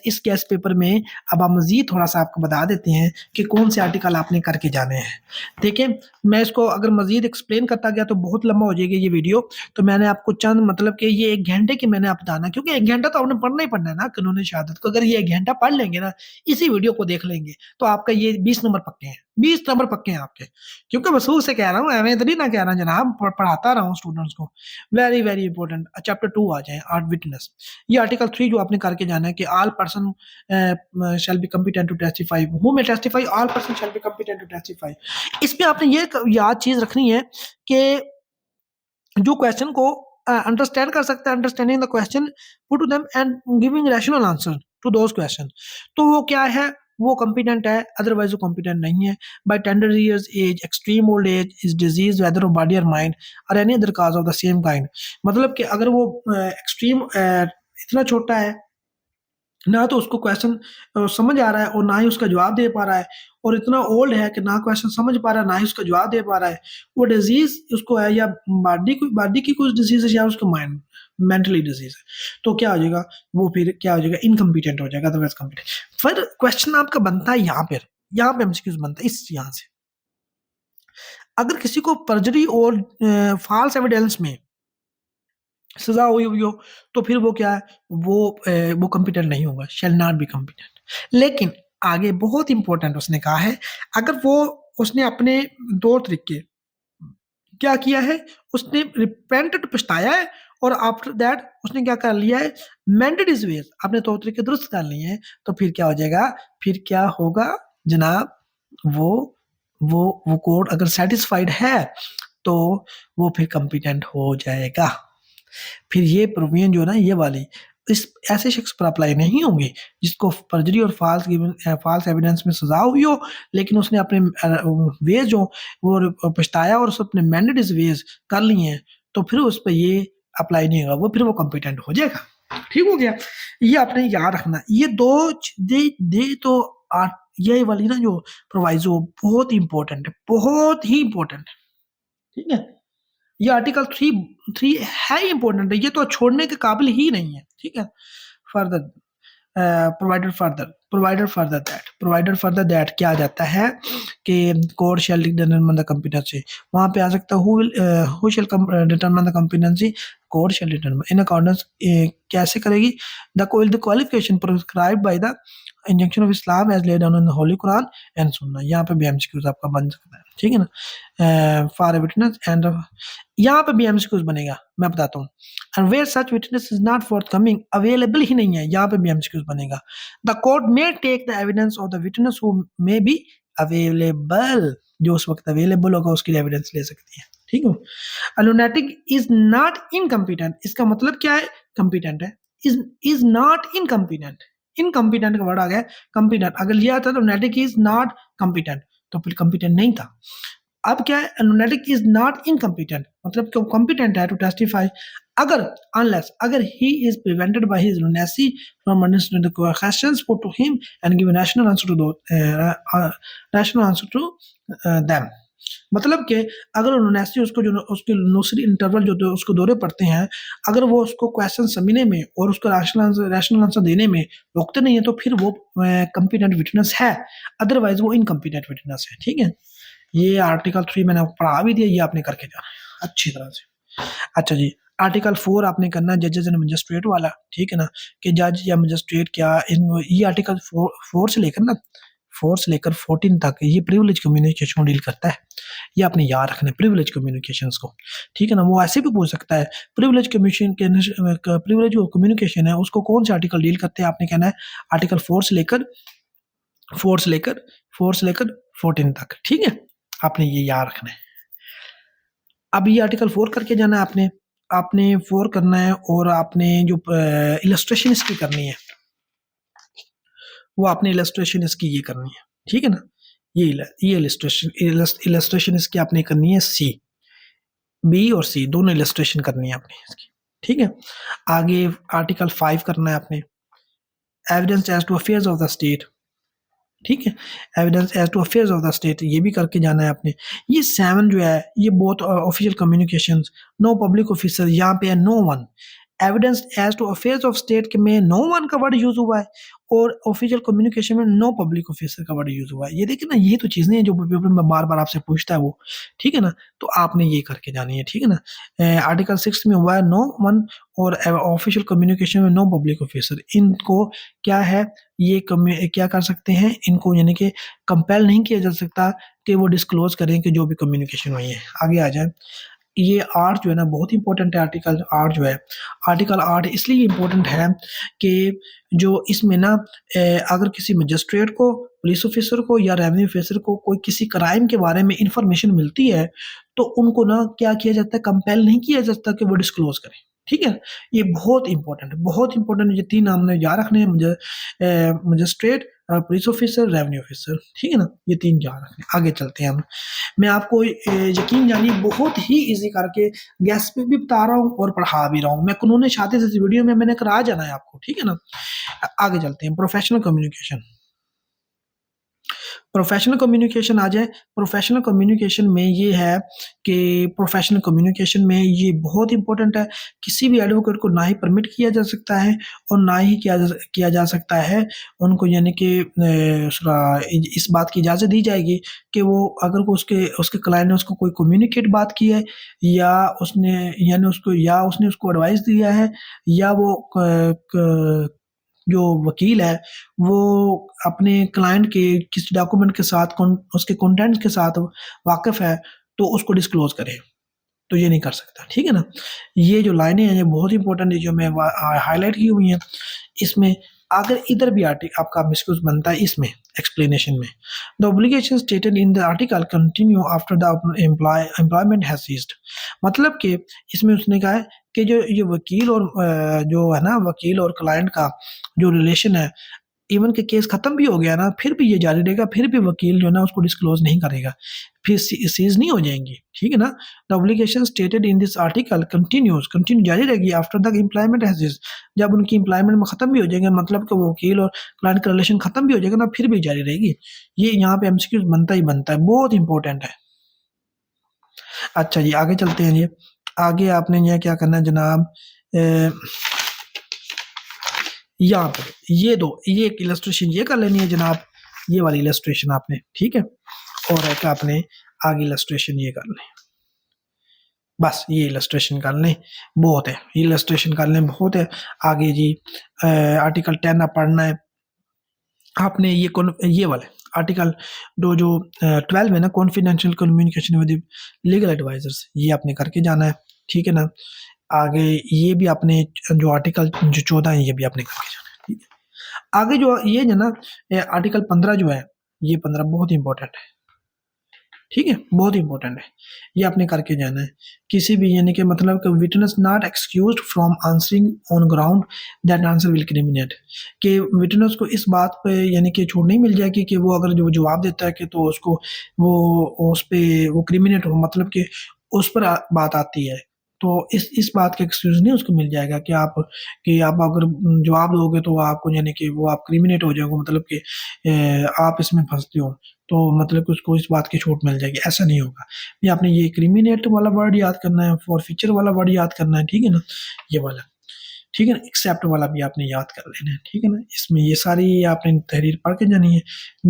इस गैस पेपर में अब हम मज़ीद थोड़ा-सा आपको बता देते हैं कि कौन से आर्टिकल आपने करके जाने हैं। देखें, मैं इसको अगर मज़ीद एक्सप्लेन करता गया तो बहुत लंबा हो जाएगा ये वीडियो, तो मैंने आपको चंद मतलब कि ये 1 घंटे की मैंने आपको बताना, क्योंकि 1 घंटा तो आपने पढ़ना ही पढ़ना है ना कानून शहादत को। अगर ये 1 घंटा पढ़ लेंगे ना, इसी वीडियो को देख लेंगे, तो आपका ये 20 नंबर पक्के हैं। 20 नंबर पक्के हैं आपके। क्योंकि वसूख से कह रहा हूँ, एवें तो नहीं ना कह रहा जनाब, पढ़ाता रहा हूँ स्टूडेंट्स को। Very, very important. चैप्टर 2 आ जाएँ, आर्ट विटनेस। ये आर्टिकल 3 जो आपने करके जाना है कि all person shall be competent to testify, who may testify, all person shall be competent to testify. इसमें आपने ये याद चीज़ रखनी है कि जो क्वेश्चन को अंडरस्टैंड कर सकता है, understanding the question put to them and giving rational answer to those question, तो वो क्या है? वो कॉम्पिटेंट है, अदरवाइज़ वो कॉम्पिटेंट नहीं है। By tender years age, extreme old age, is disease whether of body और माइंड और any other cause of the same kind. मतलब कि अगर वो एक्सट्रीम इतना छोटा है, ना तो उसको क्वेश्चन समझ आ रहा है और ना ही उसका जवाब दे पा रहा है, और इतना ओल्ड है कि ना क्वेश्चन समझ पा रहा है, ना ही उसका जवाब दे पा रहा है। वो डिज़ीज़ उसको है, या बॉडी की कुछ डिज़ीज़ है, या उसका माइंड मेंटली डिज़ीज़ है। तो क्या हो जाएगा? वो फिर क्या हो जाएगा? इनकम्पिटेंट हो जाएगा, अदरवाइज़ कॉम्पिटेंट। फिर क्वेश्चन आपका बनता है यहाँ पे एमसीक्यूज़ बनता है इस यहाँ से। अगर किसी को परजरी और फ़ाल्स एविडेंस में सज़ा हुई हुई हो, तो फिर वो क्या है? वो कॉम्पिटेंट नहीं होगा, शैल नॉट बी कॉम्पिटेंट। लेकिन आगे बहुत इम्पोर्टेंट उसने कहा है, अगर उसने अपने 2 तरीके क्या किया है? उसने रिपेंटेड पछताया है, और आफ्टर दैट उसने क्या कर लिया है? मेंडेड हिज़ वेज़, अपने तौर तरीके दुरुस्त कर लिए हैं, तो फिर क्या हो जाएगा? फिर क्या होगा जनाब? वो वो कोड अगर सैटिस्फाइड है, तो वो फिर कॉम्पिटेंट हो जाएगा। फिर ये प्रोविज़न जो है ना, ये वाली इस ऐसे शख्स पर अप्लाई नहीं होंगी जिसको परजरी और फ़ाल्स एविडेंस में सज़ा हुई हो, लेकिन उसने अपने वेज़ जो वो पछताया और उसने अपने मैंडेटरीज़ वेज़ कर लिए हैं, तो फिर उस पे ये अप्लाई नहीं होगा, वो फिर वो कॉम्पिटेंट हो जाएगा। ठीक हो गया? ये आपने याद रखना। ये 2 चीज़ें तो ये वाली ना जो प्रोविज़ो बहुत इम्पोर्टेंट है, बहुत ही इम्पोर्टेंट है। ठीक है? ये आर्टिकल 3 है ही इम्पोर्टेंट है, ये तो छोड़ने के काबिल ही नहीं है, ठीक है? फर्दर प्रोवाइडेड फर्दर दैट क्या आ जाता है कि court shall determine the competency, वहाँ पे आ सकता है who shall determine the competency, court shall determine in accordance कैसे करेगी? The qualification prescribed by the injunction of Islam as laid down in the holy Quran and Sunnah. यहाँ पे भी एमसीक्यूज आपका बन सकता है, ठीक है ना? फॉर विटनेस एंड यहाँ पे भी एमसीक्यूज बनेगा, मैं बताता हूँ। And where such witness is not forthcoming, available ही नहीं है, यहाँ पे भी एमसीक्यूज बनेगा। The court may take the evidence of the witness who may be available, जो उस वक्त अवेलेबल होगा उसकी एविडेंस ले सकती है, ठीक है? A lunatic is not incompetent, इसका मतलब क्या है? कंपिटेंट है। is not incompetent, इनकम्पिटेंट का वर्ड आ गया कंपिटेंट। अगर लिया था तो lunatic is not competent, तो फिर कंपिटेंट नहीं था। अब क्या है? lunatic is not incompetent, मतलब कि वो competent है to testify अगर अगर he is prevented by his lunacy from understanding the questions put to him and give a rational answer to them। मतलब कि अगर लुनेसी उसको जो उसके लूसिड इंटरवल जो उसको दौरे पड़ते हैं, अगर वो उसको क्वेश्चन समझने में और उसको रैशनल आंसर देने में रोकते नहीं है, तो फिर वो कॉम्पिटेंट विटनेस है, अदरवाइज वो इनकॉम्पिटेंट विटनेस है, ठीक है? ये आर्टिकल 3 मैंने आपको पढ़ा भी दिया, ये आपने करके जाना है अच्छी तरह से। अच्छा जी, आर्टिकल 4 आपने करना है जजेस एंड मजिस्ट्रेट वाला, ठीक है ना, कि जज या मजिस्ट्रेट क्या ये आर्टिकल 4 से लेकर ना 4 से लेकर 14 तक ये प्रिविलेज कम्युनिकेशन को डील करता है। ये आपने याद रखना है प्रिविलेज कम्युनिकेशंस को, ठीक है ना। वो ऐसे भी पूछ सकता है प्रिविलेज कम्युनिकेशन है उसको कौन से आर्टिकल डील करते हैं, आपने कहना है आर्टिकल 4 से लेकर 14 तक, ठीक है, आपने ये याद रखना है। अब ये आर्टिकल 4 करके जाना है आपने, आपने 4 करना है और आपने जो इलस्ट्रेशन इसकी करनी है वो आपने इलस्ट्रेशन इसकी ये करनी है, ठीक है ना। ये इलस्ट्रेशन इसकी आपने करनी है सी, बी और सी दोनों इलस्ट्रेशन करनी है आपने इसकी, ठीक है। आगे आर्टिकल 5 करना है आपने, evidence as to affairs of the state, ठीक है, evidence as to affairs of the state ये भी करके जाना है आपने। ये 7 जो है ये बहुत official communications, no public officer, यहाँ पे है no one, evidence as to affairs of state में नो वन का वर्ड यूज हुआ है और ऑफिशियल कम्युनिकेशन में नो पब्लिक ऑफिसर का वर्ड यूज हुआ है। ये देखिए ना, ये तो चीजें हैं जो पेपर में बार बार आपसे पूछता है वो, ठीक है ना, तो आपने ये करके जानी है, ठीक है ना। आर्टिकल 6 में हुआ है नो वन और ऑफिशियल कम्युनिकेशन में नो पब्लिक ऑफिसर, इनको क्या है ये क्या कर सकते हैं, इनको यानी कि कंपेल नहीं किया जा सकता कि वो डिस्क्लोज करें कि जो भी कम्युनिकेशन हुई है। आगे आ जाए, ये 8 जो है ना बहुत इंपॉर्टेंट है, आर्टिकल 8 जो है, आर्टिकल 8 इसलिए इम्पोर्टेंट है कि जो इसमें ना अगर किसी मजिस्ट्रेट को, पुलिस ऑफिसर को या रेवेन्यू ऑफिसर को कोई किसी क्राइम के बारे में इंफॉर्मेशन मिलती है तो उनको ना क्या किया जाता है, कंपेल नहीं किया जाता कि वो डिस्क्लोज करें, ठीक है। ये बहुत इंपॉर्टेंट है, बहुत इंपॉर्टेंट, ये 3 हमने याद रखने हैं, magistrate, police officer, revenue officer, ठीक है ना, ये 3 याद रखने। आगे चलते हैं हम, मैं आपको यकीन जानिए बहुत ही इजी करके गैस पे भी बता रहा हूँ और पढ़ा भी रहा हूँ मैं, कानून शादी से वीडियो में मैंने करा जाना है आपको, ठीक है ना। आगे चलते हैं, प्रोफेशनल कम्युनिकेशन, प्रोफेशनल कम्युनिकेशन आ जाए। प्रोफेशनल कम्युनिकेशन में ये है कि प्रोफेशनल कम्युनिकेशन में ये बहुत इंपॉर्टेंट है, किसी भी एडवोकेट को ना ही परमिट किया जा सकता है और ना ही किया जा सकता है उनको, यानी कि इस बात की इजाज़त दी जाएगी कि वो अगर वो उसके उसके क्लाइंट ने उसको कोई कम्युनिकेट बात की है या उसने यानी उसने उसको एडवाइस दिया है या वो जो वकील है वो अपने क्लाइंट के किसी डॉक्यूमेंट के साथ उसके कंटेंट के साथ वाकिफ है तो उसको डिस्क्लोज करे, तो ये नहीं कर सकता, ठीक है ना। ये जो लाइनें हैं ये बहुत इंपॉर्टेंट है जो मैं हाईलाइट की हुई हैं इसमें। अगर इधर भी आपका मिसयूज बनता है इसमें एक्सप्लेनेशन में, the obligation stated in the article continue after the employment has ceased, मतलब कि इसमें उसने कहा है कि जो ये वकील और जो है ना वकील और क्लाइंट का जो रिलेशन है, इवन के केस खत्म भी हो गया ना फिर भी ये जारी रहेगा, फिर भी वकील जो है ना उसको डिस्क्लोज नहीं करेगा, फिर सीज नहीं हो जाएंगी, ठीक है ना। The obligation stated in this article continue जारी रहेगी after the employment has ceased, जब उनकी एम्प्लॉयमेंट में खत्म भी हो जाएंगे, मतलब कि वो वकील और क्लाइंट का रिलेशन खत्म भी हो जाएगा ना फिर भी जारी रहेगी। ये यहाँ पे एमसीक्यू बनता ही बनता है, बहुत इंपॉर्टेंट है। अच्छा जी आगे चलते हैं जी, आगे आपने यहाँ क्या करना है जनाब, यहाँ पे ये एक इलस्ट्रेशन ये कर लेनी है जनाब, ये वाली इलस्ट्रेशन आपने, ठीक है, और एक आपने आगे इलस्ट्रेशन ये कर लें, बस ये इलस्ट्रेशन कर लें बहुत है, इलस्ट्रेशन कर लें बहुत है। आगे जी आर्टिकल 10 आप पढ़ना है आपने, ये वाले आर्टिकल जो 12 में ना confidential communication with legal advisers, ये आपने करके जाना है, ठीक है ना। आगे ये भी आपने जो आर्टिकल जो 14 है ये भी आपने करके जाना है, ठीक है। आगे जो ये है ना आर्टिकल 15 जो है, ये 15 बहुत इंपॉर्टेंट है, ठीक है, बहुत इंपॉर्टेंट है, ये आपने करके जाना है। किसी भी यानी कि मतलब कि witness not excused from answering on ground that answer will criminate, कि विटनेस को इस बात पे यानी कि छूट नहीं मिल जाएगी कि वो अगर जो जवाब देता है कि तो उसको वो उस पे वो क्रिमिनेट हो, मतलब कि उस पर बात आती है तो इस बात का एक्सक्यूज नहीं उसको मिल जाएगा कि आप अगर जवाब दोगे तो आपको यानी कि वो आप क्रिमिनेट हो जाओगे, मतलब कि आप इसमें फंसते हो तो मतलब कि उसको इस बात की छूट मिल जाएगी, ऐसा नहीं होगा। ये आपने ये क्रिमिनेट वाला वर्ड याद करना है, फॉरफीचर वाला वर्ड याद करना है, ठीक है ना, ये वाला, ठीक है ना, एक्सेप्ट वाला भी आपने याद कर लेना है, ठीक है ना। इसमें ये सारी आपने तहरीर पढ़ के जानी है।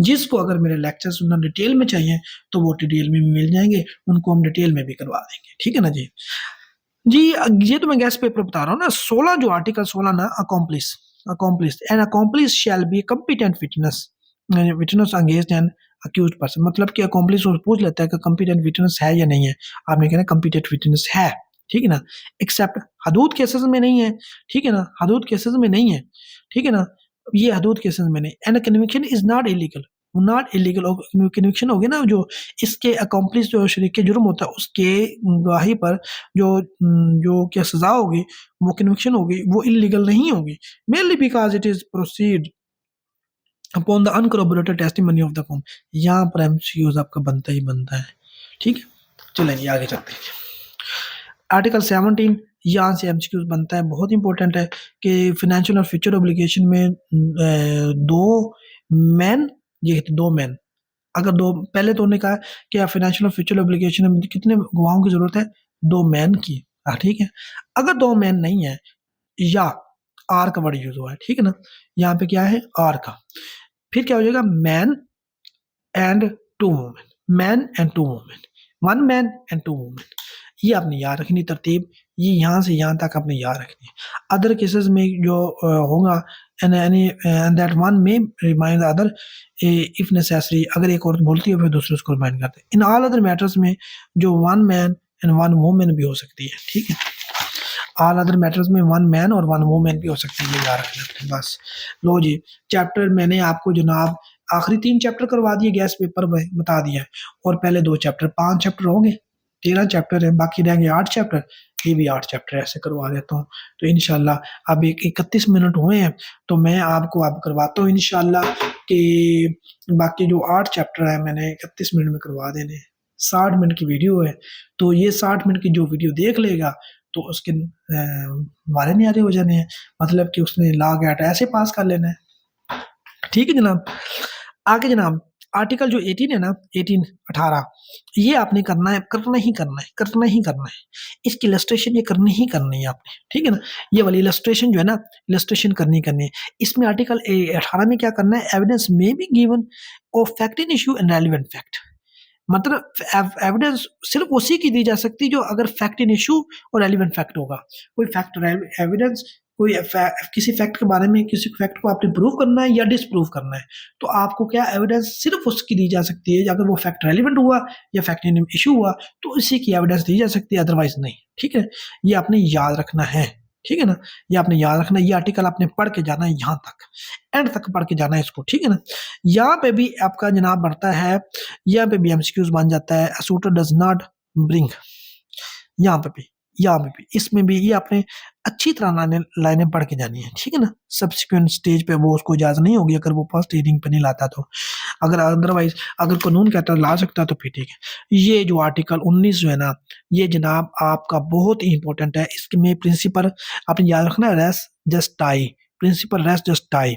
जिसको अगर मेरे लेक्चर सुनना डिटेल में चाहिए तो वो डिटेल में मिल जाएंगे, उनको हम डिटेल में भी करवा देंगे, ठीक है ना जी। जी ये तो मैं गेस्ट पेपर बता रहा हूँ ना, 16 जो आर्टिकल 16 ना, accomplice an accomplice shall be competent witness witness against an accused person, मतलब कि अकॉम्प्लिश पूछ लेता है कि कम्पिटेंट विटनेस है या नहीं है, आपने कहना कम्पिटेंट विटनेस है, ठीक है ना, एक्सेप्ट हदूद केसेस में नहीं है, ठीक है ना, हदूद केसेस में नहीं है, ठीक है ना, ये हदूद केसेस में नहीं, and conviction is not illegal, conviction हो गया ना, जो इसके अकॉम्प्लिस जो शरीक जुर्म होता है उसके गवाही पर जो क्या सजा होगी, वो कन्विक्शन होगी, वो इलीगल नहीं होगी, mainly because it is proceed upon the uncorroborated testimony of the com. यहाँ पर एमसीक्यूज आपका बनता ही बनता है, ठीक है, चलेंगे आगे चलते हैं। आर्टिकल 17 यहाँ से एमसीक्यूज बनता है, बहुत इंपॉर्टेंट है कि फाइनेंशियल और फ्यूचर ऑब्लिगेशन में दो मैन, ये दो मैन, अगर दो, पहले तो उन्होंने कहा कि फाइनेंशियल और फ्यूचर ऑब्लिगेशन में कितने गवाहों की जरूरत है, दो मैन की, ठीक है, अगर दो मैन नहीं है या आर का वर्ड यूज हुआ है, ठीक है ना, यहाँ पे क्या है आर का, फिर क्या हो जाएगा man and two women, man and two women, one man and two women, ये आपने याद रखनी तरतीब, ये यहाँ से यहाँ तक आपने याद रखनी है। अदर केसेस में जो होगा एंड दैट वन में remind the other if necessary, अगर एक औरत बोलती है फिर दूसरे उसको रिमाइंड करते हैं। इन ऑल अदर मैटर्स में जो one man and one women भी हो सकती है, ठीक है, ऑल अदर मैटर्स में वन मैन और वन वुमेन भी हो सकती है, ये याद रखना बस। लो जी, चैप्टर मैंने आपको जनाब आखिरी 3 चैप्टर करवा दिए, गैस पेपर में बता दिया है, और पहले 2 चैप्टर, 5 चैप्टर होंगे, 13 चैप्टर है, बाकी रहेंगे 8 चैप्टर, ये भी 8 चैप्टर ऐसे करवा देता हूँ। तो इंशाल्लाह अब एक 31 मिनट हुए हैं, तो मैं आपको अब करवाता हूँ इंशाल्लाह कि बाकी जो 8 चैप्टर है मैंने 31 मिनट में करवा देने हैं। 60 मिनट की वीडियो है, तो ये 60 मिनट की जो वीडियो देख लेगा तो उसके मारे न्यारे हो जाने हैं, मतलब कि उसने ला गैट ऐसे पास कर लेना है, ठीक है जनाब। आगे जनाब आर्टिकल जो 18 है ना, 18 ये आपने करना है, करना ही करना है, करना ही करना है, इसकी इलस्ट्रेशन ये करनी ही करनी है आपने, ठीक है ना, ये वाली इलस्ट्रेशन जो है ना, इलस्ट्रेशन करनी है। इसमें आर्टिकल 18 में क्या करना है, एविडेंस में be given of fact in issue and relevant fact, मतलब एविडेंस सिर्फ उसी की दी जा सकती है जो अगर फैक्ट इन इशू और रेलिवेंट फैक्ट होगा, कोई फैक्ट एविडेंस, कोई किसी फैक्ट के बारे में, किसी फैक्ट को आपने प्रूव करना है या डिसप्रूव करना है, तो आपको क्या एविडेंस सिर्फ उसकी दी जा सकती है, अगर वो फैक्ट रेलिवेंट हुआ या फैक्ट इन इशू हुआ तो इसी की एविडेंस दी जा सकती है, अदरवाइज नहीं, ठीक है, ये आपने याद रखना है, ठीक है ना, ये आपने याद रखना है, ये आर्टिकल आपने पढ़ के जाना है, यहाँ तक एंड तक पढ़ के जाना है इसको, ठीक है ना। यहाँ पे भी आपका जनाब बढ़ता है, यहाँ पे भी एमसीक्यूज बन जाता है, शूटर डज नॉट ब्रिंग, यहाँ पे भी इसमें भी ये आपने अच्छी तरह लाइनें पढ़ के जानी है, ठीक है ना, सब्सिक्वेंट स्टेज पे वो उसको इजाजत नहीं होगी अगर वो फर्स्ट रीडिंग पे नहीं लाता, तो अगर अदरवाइज अगर कानून कहता ला सकता तो फिर ठीक है। ये जो आर्टिकल 19 जो है ना, ये जनाब आपका बहुत ही इंपॉर्टेंट है, इसमें प्रिंसिपल आपने याद रखना है, res gestae, principle res gestae,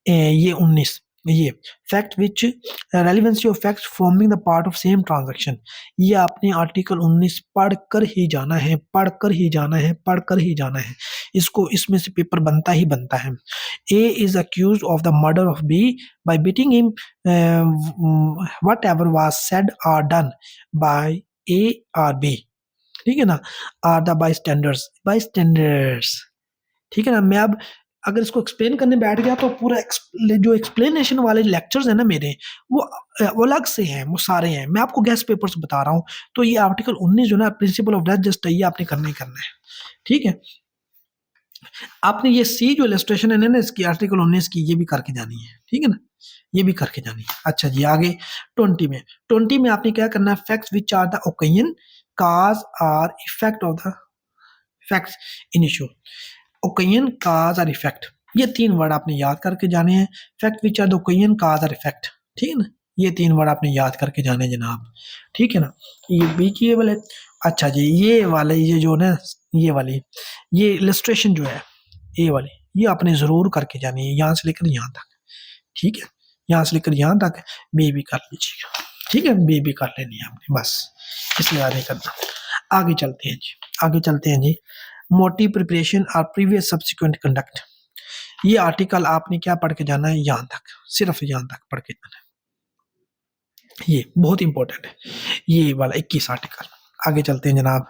ये 19, ये fact which relevancy of facts forming the part of same transaction, ये आपने आर्टिकल 19 पढ़ कर ही जाना है, पढ़ कर ही जाना है, पढ़ कर ही जाना है, इसको इसमें से पेपर बनता ही बनता है। A is accuse of the murder of B by beating him, whatever was said or done by A or B, ठीक है ना, आर द बाई स्टैंडर्ड्स, ठीक है ना। मैं अब अगर इसको एक्सप्लेन करने बैठ गया तो पूरा जो एक्सप्लेनेशन वाले लेक्चर्स हैं ना मेरे, वो अलग से हैं, वो सारे हैं, मैं आपको गेस्ट पेपर से बता रहा हूँ। तो ये आर्टिकल 19 जो ना प्रिंसिपल ऑफ डेथ जस्ट ये आपने करना ही करना है, ठीक है। आपने ये सी जो इलस्ट्रेशन है ना इसकी आर्टिकल 19 की, ये भी करके जानी है, ठीक है ना, ये भी करके जानी है। अच्छा जी आगे 20 में आपने क्या करना है, facts which are the occasion cause or effect of the facts in issue, occasion cause or effect, ये 3 वर्ड आपने याद करके जाने हैं, fact which are the occasion cause or effect, ठीक है ना, ये 3 वर्ड आपने याद करके जाने जनाब, ठीक है ना, ये बी की है। अच्छा जी ये वाले ये जो ना ये वाली ये इलस्ट्रेशन जो है ए वाली, ये आपने जरूर करके जानी है, यहाँ से लेकर यहाँ तक, ठीक है, यहाँ से लेकर यहाँ तक बी भी कर लीजिएगा, ठीक है, बी भी कर लेनी है आपने, बस इसलिए आगे करना। आगे चलते हैं जी, आगे चलते हैं जी, मोटिव प्रिपरेशन और प्रीवियस सब्सिक्वेंट कंडक्ट, ये आर्टिकल आपने क्या पढ़ के जाना है, यहाँ तक, सिर्फ यहाँ तक पढ़ के जाना है, ये बहुत इंपॉर्टेंट है, ये वाला 21 आर्टिकल। आगे चलते हैं जनाब,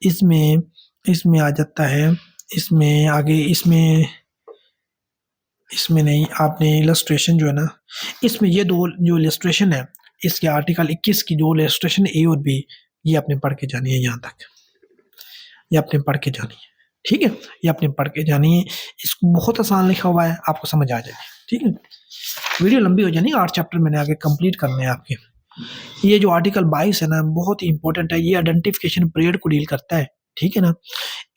इसमें इसमें आ जाता है, इसमें आगे इसमें नहीं, आपने इलस्ट्रेशन जो है ना, इसमें ये 2 जो इलस्ट्रेशन है, इसके आर्टिकल 21 की जो इलस्ट्रेशन ए और बी, ये आपने पढ़ के जानी है यहाँ तक। ये आपने पढ़ के जानी है, ठीक है? ये आपने पढ़ के जानी है। इसको बहुत आसान लिखा हुआ है, आपको समझ आ जाएगी, ठीक है? वीडियो लंबी हो जानी, 8 चैप्टर मैंने आगे कंप्लीट करने हैं आपके। ये जो आर्टिकल 22 है ना, बहुत ही इंपॉर्टेंट है। ये आइडेंटिफिकेशन पीरियड को डील करता है, ठीक है ना?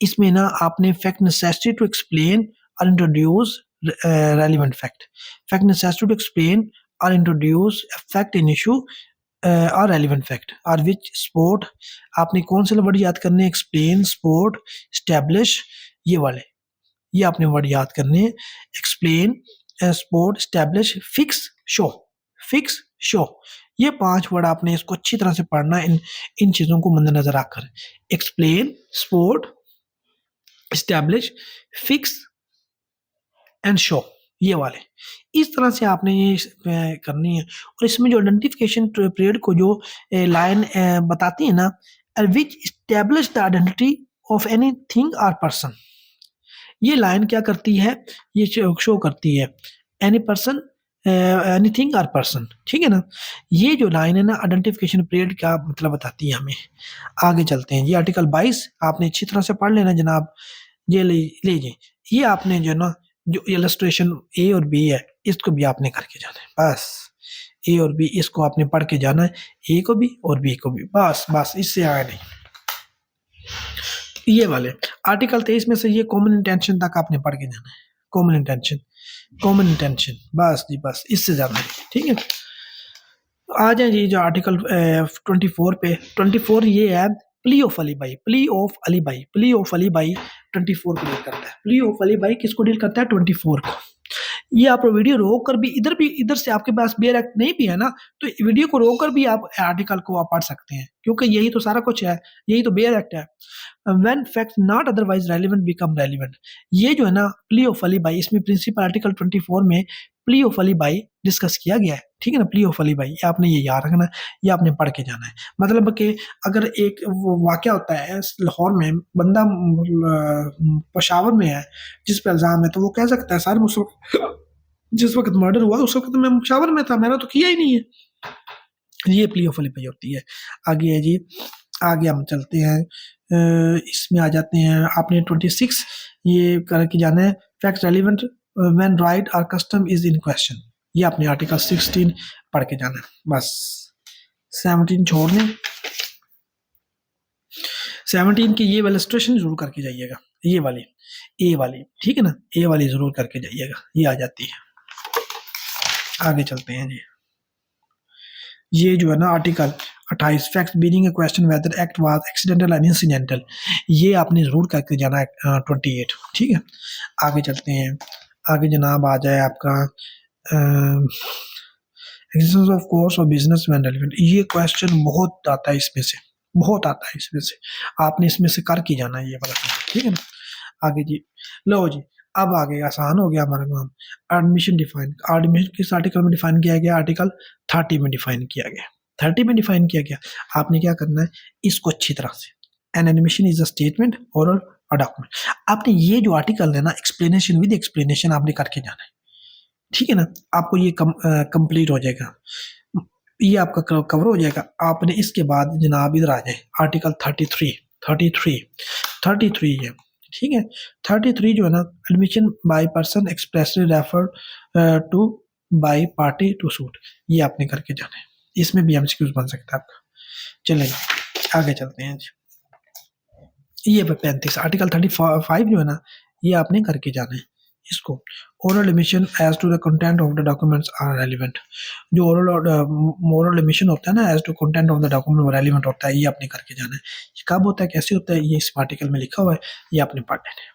इसमें ना आपने फैक्ट नेसेसिटी टू एक्सप्लेन और introduce relevant fact, fact necessity to explain और इंट्रोड्यूस फैक्ट इन इशू और रेलेवेंट फैक्ट और विच स्पोर्ट, आपने कौन से वर्ड याद करने हैं? एक्सप्लेन, स्पोर्ट, स्टैब्लिश, ये वाले, ये आपने वर्ड याद करने हैं। Explain, sport, establish, fix, show, fix, show, ये 5 वर्ड आपने इसको अच्छी तरह से पढ़ना है, इन चीज़ों को मद्देनजर रखकर। Explain, sport, establish, fix and show, ये वाले, इस तरह से आपने ये करनी है। और इसमें जो आइडेंटिफिकेशन पीरियड को जो लाइन बताती है ना, which establish the identity of any thing or person, ये लाइन क्या करती है? ये शो करती है any person, anything or person, ठीक है ना? ये जो लाइन है ना, आइडेंटिफिकेशन पीरियड का मतलब बताती है हमें। आगे चलते हैं जी, आर्टिकल 22 आपने अच्छी तरह से पढ़ लेना जनाब। ये लीजिए, ये आपने जो ना, जो इलस्ट्रेशन ए और बी है, इसको भी आपने करके जाना है, बस। ए और बी इसको आपने पढ़ के जाना है, ए को भी और बी को भी, बस बस, इससे आगे नहीं। ये वाले आर्टिकल 23 में से ये कॉमन इंटेंशन तक आपने पढ़ के जाना है। कॉमन इंटेंशन, कॉमन इंटेंशन, बस जी बस, इससे ज़्यादा नहीं, ठीक है? आ जाए जी जो आर्टिकल 24 पे। 24 ये है प्ली ऑफ अली भाई, प्ली ऑफ अली भाई, प्ली ऑफ अली भाई 24 को डील करता है। प्ली ऑफ अली भाई किसको डील करता है? 24 को। ये आप वीडियो रोक कर भी इधर से आपके पास बेयर एक्ट नहीं भी है ना, तो वीडियो को रोक कर भी आप आर्टिकल को आप पढ़ सकते हैं, क्योंकि यही तो सारा कुछ है, यही तो बेयर एक्ट है। When facts not otherwise relevant become relevant, ये जो है ना प्ली ऑफ अली भाई, इसमें प्रिंसिपल आर्टिकल 24 में प्ली ऑफ अली भाई डिस्कस किया गया है, ठीक है ना? प्ली ऑफ अली भाई, ये आपने ये याद रखना है, ये आपने पढ़ के जाना है। मतलब कि अगर एक वो वाकया होता है लाहौर में, बंदा पेशावर में है जिस पे इल्ज़ाम है, तो वो कह सकता है सर उस वक्त, जिस वक्त मर्डर हुआ उस वक्त मैं पेशावर में था, मैंने तो किया ही नहीं है। ये प्ली ऑफ अली भाई होती है। आगे है जी, आगे हम चलते हैं, इसमें आ जाते हैं। आपने 26 ये करके जाना है, फैक्ट रेलिवेंट व्हेन राइट और कस्टम इज इन क्वेश्चन, ये आपने आर्टिकल 16 पढ़ के जाना है, बस। 17 छोड़ दें, 17 की ये इलस्ट्रेशन जरूर करके जाइएगा, ये वाली, ए वाली, ठीक है ना? ए वाली जरूर करके जाइएगा, ये आ जाती है। आगे चलते हैं जी, ये जो है ना article 28 fact being a question whether act was accidental and incidental, ये आपने ज़रूर करके जाना है 28, ठीक है? आगे चलते हैं, आगे जनाब आ जाए आपका एग्जिस्टेंस ऑफ कोर्स और बिजनेस व्हेन रेलेवेंट, ये क्वेश्चन बहुत आता है इसमें से, बहुत आता है इसमें से, आपने इसमें से कर के जाना है ये वाला, ठीक है ना? आगे जी, लो जी, अब आगे आसान हो गया हमारा काम। एडमिशन डिफाइन, एडमिशन किस आर्टिकल में डिफाइन किया गया? आर्टिकल 30 में डिफाइन किया गया, 30 में डिफाइन किया गया। आपने क्या करना है इसको अच्छी तरह से, an admission is a statement और अ डॉक्यूमेंट, आपने ये जो आर्टिकल है ना, एक्सप्लेनेशन विद एक्सप्लेनेशन आपने करके जाना है, ठीक है ना? आपको ये कंप्लीट हो जाएगा, ये आपका कवर हो जाएगा। आपने इसके बाद जनाब इधर आ जाए, आर्टिकल 33 है, ठीक है? 33 जो है ना, admission by person expressly referred to by party to suit, ये आपने करके जाना है। इसमें भी एमसीक्यूज बन सकता है आपका। चलेंगे आगे चलते हैं जी, ये 35 आर्टिकल 35 जो है ना, ये आपने करके जाना है इसको। Oral admission as to the content of the documents are relevant, जो ओरल एमिशन होता है ना, as to content of the document relevant होता है, ये आपने करके जाना है। ये कब होता है, कैसे होता है, ये इस आर्टिकल में लिखा हुआ है, ये आपने पढ़ लेना है।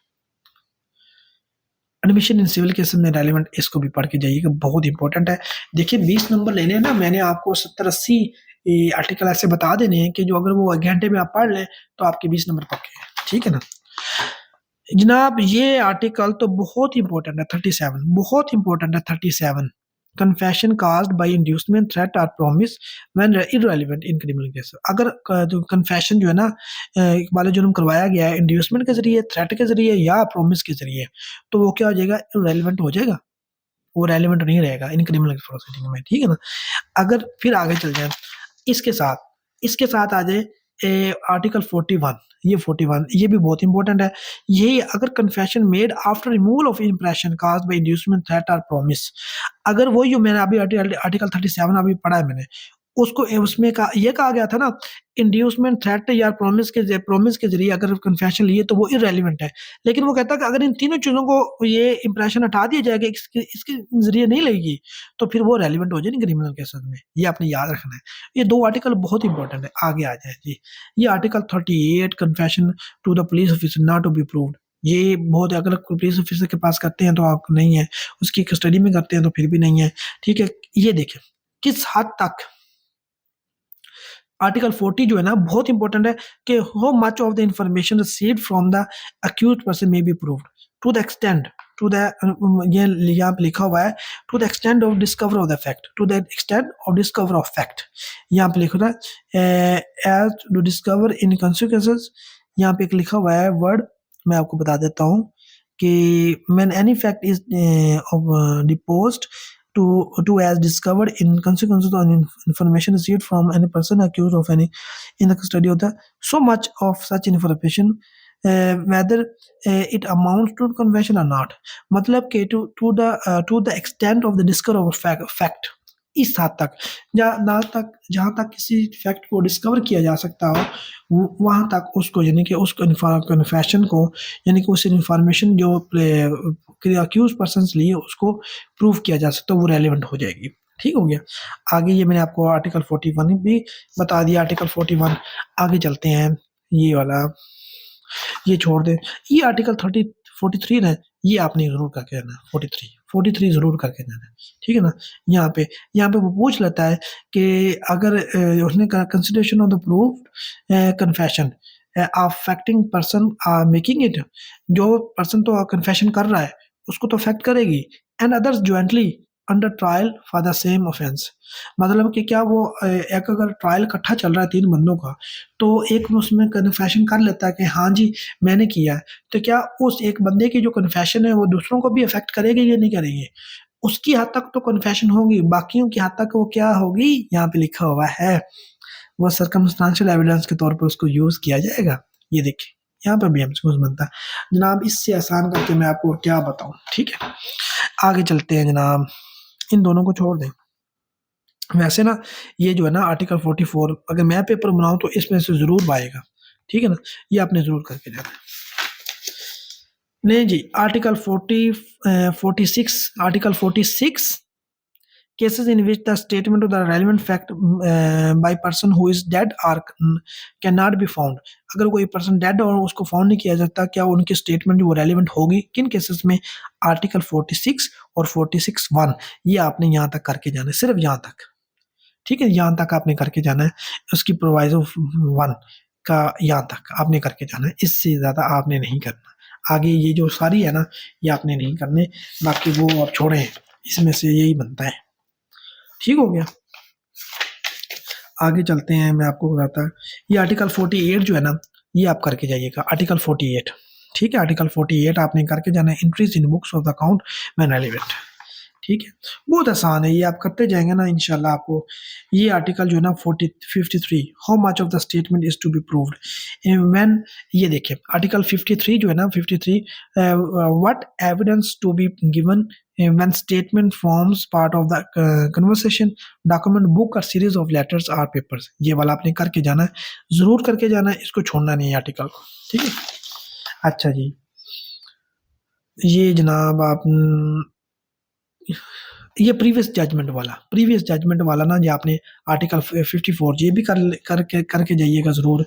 एडमिशन इन सिविल केसेस में रेलिवेंट, इसको भी पढ़ के जाइएगा, बहुत इंपॉर्टेंट है। देखिए 20 नंबर लेने हैं ना, मैंने आपको 70-80 आर्टिकल ऐसे बता देने हैं कि जो अगर वो 1 घंटे में आप पढ़ लें तो आपके 20 नंबर पक्के हैं, ठीक है ना? जनाब ये आर्टिकल तो बहुत इंपॉर्टेंट है, 37 बहुत इंपॉर्टेंट है, 37 confession caused by inducement, threat और promise when irrelevant in criminal case. अगर जो कन्फेशन जो है ना वाला जुर्म करवाया गया है इंड्यूसमेंट के ज़रिए, थ्रेट के ज़रिए या प्रॉमिस के ज़रिए, तो वो क्या हो जाएगा? इररिलेवेंट हो जाएगा, वो रेलेवेंट नहीं रहेगा इन क्रिमिनल प्रोसीडिंग में, ठीक है ना? अगर फिर आगे चल जाएँ, इसके साथ इसके साथ आ जाए आर्टिकल 41, ये 41 ये भी बहुत इंपॉर्टेंट है। यही अगर confession made after removal of impression caused by inducement, threat और प्रॉमिस, अगर वही जो मैंने अभी आर्टिकल 37 अभी पढ़ा है मैंने, उसको उसमें ये कहा गया था ना, इंड्यूसमेंट, थ्रेट या प्रॉमिस के ज़रिए अगर कन्फेशन लिए तो वो इर्रेलेवेंट है। लेकिन वो कहता है कि अगर इन तीनों चीज़ों को ये इंप्रेशन हटा दिया जाएगा, इसके ज़रिए नहीं लगेगी, तो फिर वो रेलेवेंट हो जाएगी क्रिमिनल केसेस में। ये आपने याद रखना है। ये 2 आर्टिकल बहुत इंपॉर्टेंट है, आगे आ जाए जी। ये article 38 confession to the police officer not to be proved, ये बहुत अगर पुलिस ऑफिसर के पास करते हैं तो आप नहीं है, उसकी कस्टडी में करते हैं तो फिर भी नहीं है, ठीक है? ये देखिए, किस हद तक आर्टिकल 40 जो है ना बहुत इंपॉर्टेंट है कि how much of the information received from the accused person may be proved to the extent to the ये यहाँ पे लिखा हुआ है to the extent of discover of the fact, to the extent of discover of fact, यहाँ पे लिखा हुआ है as to discover in consequences. यहाँ पे एक लिखा हुआ है वर्ड, मैं आपको बता देता हूँ कि when any fact is deposed to as discovered in consequence of information received from any person accused of any in the custody of the so much of such information whether it amounts to confession or not, मतलब कि to the extent of the discovery of fact, इस हद तक जहाँ तक किसी फैक्ट को डिस्कवर किया जा सकता हो वहाँ तक उसको यानी कि उस कन्फेशन को यानी कि उस इंफॉर्मेशन जो अक्यूज पर्सन लिए उसको प्रूव किया जा सकता है, वो रेलिवेंट हो जाएगी। ठीक हो गया। आगे ये मैंने आपको आर्टिकल 41 भी बता दिया। आर्टिकल 41 आगे चलते हैं, ये वाला ये छोड़ दें। ये आर्टिकल 43 है, ये आपने ज़रूर करके जाना है। 43 ज़रूर करके जाना है, ठीक है ना। यहाँ पे वो पूछ लेता है कि अगर उसने कहा consideration of the proof confession affecting person making it, जो पर्सन तो कन्फेशन कर रहा है उसको तो अफेक्ट करेगी, and others jointly under trial for the same offence, मतलब कि क्या वो एक अगर ट्रायल इकट्ठा चल रहा है 3 बंदों का, तो एक उसमें कन्फेशन कर लेता है कि हाँ जी मैंने किया है, तो क्या उस एक बंदे की जो कन्फेशन है वो दूसरों को भी अफेक्ट करेगी या नहीं करेगी? उसकी हद तक तो कन्फेशन होगी, बाकियों की हद तक वो क्या होगी, यहाँ पे लिखा हुआ है वो सर्कमस्टेंशियल एविडेंस के तौर पर उसको यूज़ किया जाएगा। ये देखिए यहाँ पे भी हमसे कुछ बनता है जनाब, इससे आसान करके मैं आपको क्या बताऊँ। ठीक है, आगे चलते हैं जनाब, इन दोनों को छोड़ दें। वैसे ना ये जो है ना आर्टिकल 44 अगर मैं पेपर बनाऊँ तो इसमें से ज़रूर आएगा, ठीक है ना, ये आपने ज़रूर करके जाना है। नहीं जी, article 46 article 46 cases in which the statement of the relevant fact by person who is dead or cannot be found, अगर कोई पर्सन डेड और उसको फाउंड नहीं किया जाता, क्या उनकी स्टेटमेंट वो रेलिवेंट होगी? किन केसेस में? आर्टिकल 46 और 46(1), ये आपने यहाँ तक करके जाना है, सिर्फ यहाँ तक, ठीक है, यहाँ तक आपने करके जाना है। उसकी प्रोवाइजो 1 का यहाँ तक आपने करके जाना है, इससे ज़्यादा आपने नहीं करना। आगे ये जो सारी है ना ये आपने नहीं करने, बाकी वो आप छोड़ें, इसमें से यही बनता है। ठीक हो गया, आगे चलते हैं, मैं आपको बताता है ये आर्टिकल 48 जो है ना ये आप करके जाइएगा। आर्टिकल 48, ठीक है, आर्टिकल 48 आपने करके जाना है। Entries in books of the account when relevant, ठीक है, बहुत आसान है, ये आप करते जाएंगे ना इंशाल्लाह आपको। ये आर्टिकल जो है ना 53 how much of the statement is to be proved when, ये देखिए आर्टिकल 53 जो है ना 53 what evidence to be given when statement forms part of the conversation document book or series of letters or papers, ये वाला आपने करके जाना है, ज़रूर करके जाना है, इसको छोड़ना नहीं है आर्टिकल को, ठीक है। अच्छा जी, ये जनाब आप ये प्रीवियस जजमेंट वाला ना जो आपने आर्टिकल 54 ये भी करके जाइएगा ज़रूर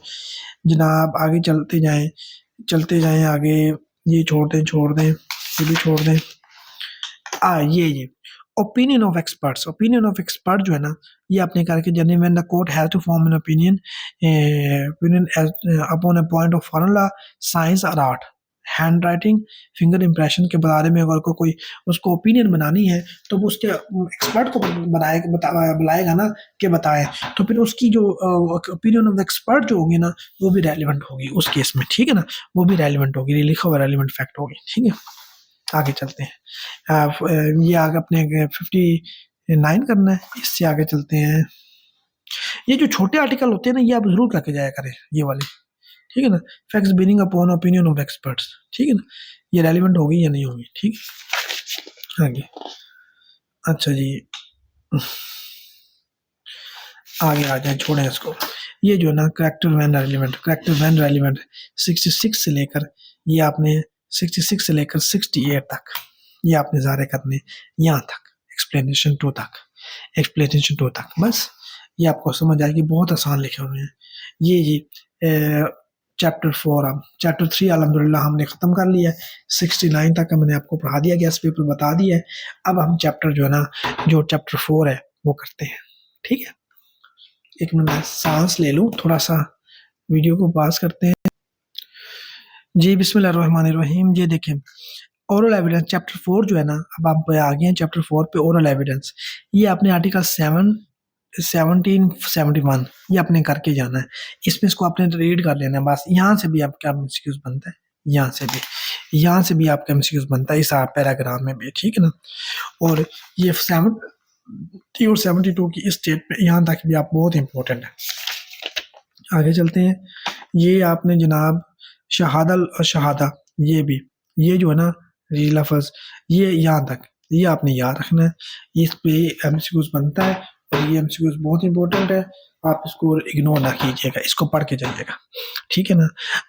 जनाब। आगे चलते जाएं आगे, ये छोड़ दें, ये भी छोड़ दें। ये ओपिनियन ऑफ एक्सपर्ट जो है ना ये आपने करके जाने। When the court has to form an opinion upon a point of foreign law, science और art, handwriting, finger impression के बारे में अगर कोई उसको ओपिनियन बनानी है तो वो उसके एक्सपर्ट को बुलाएगा ना कि बताएं, तो फिर उसकी जो ओपिनियन ऑफ द एक्सपर्ट जो होगी ना वो भी रेलिवेंट होगी उस केस में, ठीक है ना, वो भी रेलिवेंट होगी, लिखा हुआ रेलिवेंट फैक्ट होगी, ठीक है। आगे चलते हैं, ये आगे अपने 59 करना है, इससे आगे चलते हैं। ये जो छोटे आर्टिकल होते हैं ना ये आप जरूर करके जाया करें, ये वाले, ठीक है ना। Facts being upon opinion of experts, ठीक है ना, ये रेलिवेंट होगी या नहीं होगी, ठीक है। आगे अच्छा जी, आगे आ जाए, छोड़ें इसको। ये जो है ना character when relevant, character when relevant 66 से लेकर ये आपने 66 से लेकर 68 तक ये आपने सारे करने, यहाँ तक एक्सप्लेनेशन 2 तक, एक्सप्लेनेशन 2 तक, बस ये आपको समझ आएगी, बहुत आसान लिखे हुए हैं ये जी। चैप्टर 4, अब चैप्टर 3 अल्हम्दुलिल्लाह हमने ख़त्म कर लिया है, 69 तक मैंने आपको पढ़ा दिया, गैस पेपर बता दिया है। अब हम चैप्टर जो है ना, जो चैप्टर 4 है वो करते हैं, ठीक है। एक मिनट मैं सांस ले लूँ, थोड़ा सा वीडियो को पास करते हैं जी। बिस्मिल्लाहिर्रहमानिर्रहीम। ये देखें ओरल एविडेंस चैप्टर 4 जो है ना, अब आप आ गए हैं चैप्टर 4 पे, ओरल एविडेंस। ये आपने आर्टिकल 1771 ये आपने करके जाना है, इसमें इसको आपने रीड कर लेना है बस। यहाँ से भी आपका एमसीक्यूज बनता है, यहाँ से भी आपका एमसीक्यूज बनता है इस पैराग्राफ में भी, ठीक है ना। और ये 70 और 72 की इस स्टेट पे यहाँ तक भी आप बहुत इंपॉर्टेंट है। आगे चलते हैं, ये आपने जनाब शहादल और शहादा, ये भी, ये जो है ना लफ्ज़, ये यहाँ तक ये आपने याद रखना है, इस पे एमसीक्यूज बनता है और ये एमसीक्यूज बहुत इंपॉर्टेंट है, आप इसको इग्नोर ना कीजिएगा, इसको पढ़ के जाइएगा, ठीक है ना।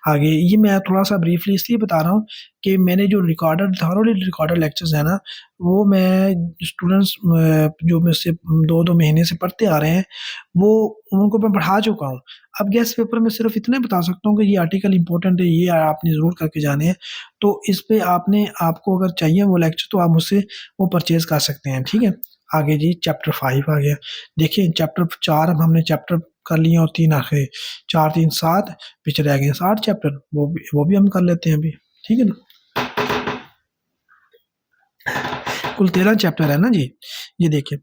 आगे ये मैं थोड़ा सा ब्रीफली इसलिए बता रहा हूँ कि मैंने जो रिकॉर्डेड थॉरोली रिकॉर्डेड लेक्चर्स है ना, वो मैं स्टूडेंट्स जो मुझसे 2-2 महीने से पढ़ते आ रहे हैं वो उनको मैं पढ़ा चुका हूँ। अब गेस्ट पेपर में सिर्फ इतने बता सकता हूँ कि ये आर्टिकल इंपॉर्टेंट है, ये आपने ज़रूर करके जाने हैं। तो इस पे आपको अगर चाहिए वो लेक्चर तो आप मुझसे वो परचेज़ कर सकते हैं, ठीक है। आगे जी चैप्टर 5 आ गया। देखिए चैप्टर 4 अब हमने चैप्टर कर लिए और 3 आखिरी 4 3 7 पीछे रह गए 8 चैप्टर, वो भी हम कर लेते हैं अभी, ठीक है ना। कुल 13 चैप्टर है ना जी। ये देखिए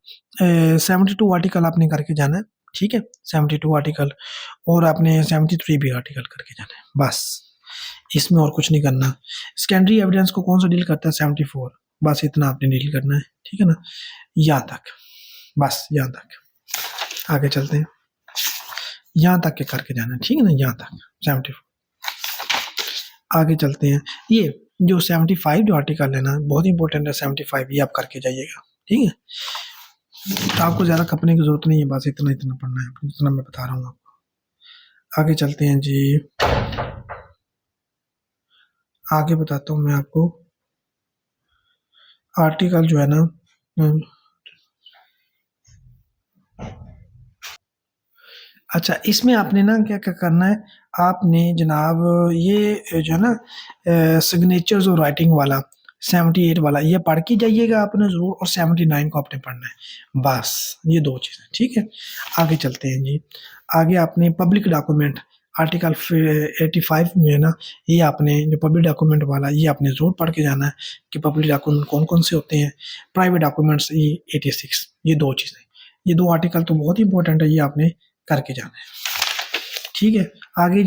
72 आर्टिकल आपने करके जाना है, ठीक है। 72 आर्टिकल और आपने 73 भी आर्टिकल करके जाना है, बस इसमें और कुछ नहीं करना। सेकेंडरी एविडेंस को कौन सा डील करता है, 74, बस इतना आपने डील करना है, ठीक है ना। यहाँ तक, बस यहाँ तक। आगे चलते हैं, यहाँ तक के करके जाना है, ठीक है ना, यहाँ तक 74। आगे चलते हैं, ये जो 75 जो आर्टिकल है ना बहुत इंपॉर्टेंट है, 75 ये आप करके जाइएगा, ठीक है। तो आपको ज़्यादा खपने की ज़रूरत नहीं है, बस इतना इतना पढ़ना है, जितना मैं बता रहा हूँ आपको। आगे चलते हैं जी, आगे बताता हूँ मैं आपको आर्टिकल जो है ना, अच्छा इसमें आपने ना क्या क्या करना है, आपने जनाब ये जो है ना सिग्नेचर्स और राइटिंग वाला 78 वाला ये पढ़ के जाइएगा आपने ज़रूर, और 79 को आपने पढ़ना है, बस ये 2 चीज़ें, ठीक है। आगे चलते हैं जी, आगे आपने पब्लिक डॉक्यूमेंट आर्टिकल 85 में है ना, ये आपने जो पब्लिक डॉक्यूमेंट वाला ये आपने ज़रूर पढ़ के जाना है कि पब्लिक डॉक्यूमेंट कौन-कौन से होते हैं। प्राइवेट डॉक्यूमेंट्स ये 86, ये 2 चीज़ें, ये 2 आर्टिकल तो बहुत इंपॉर्टेंट है, ये आपने करके जाना है, ठीक है। आगे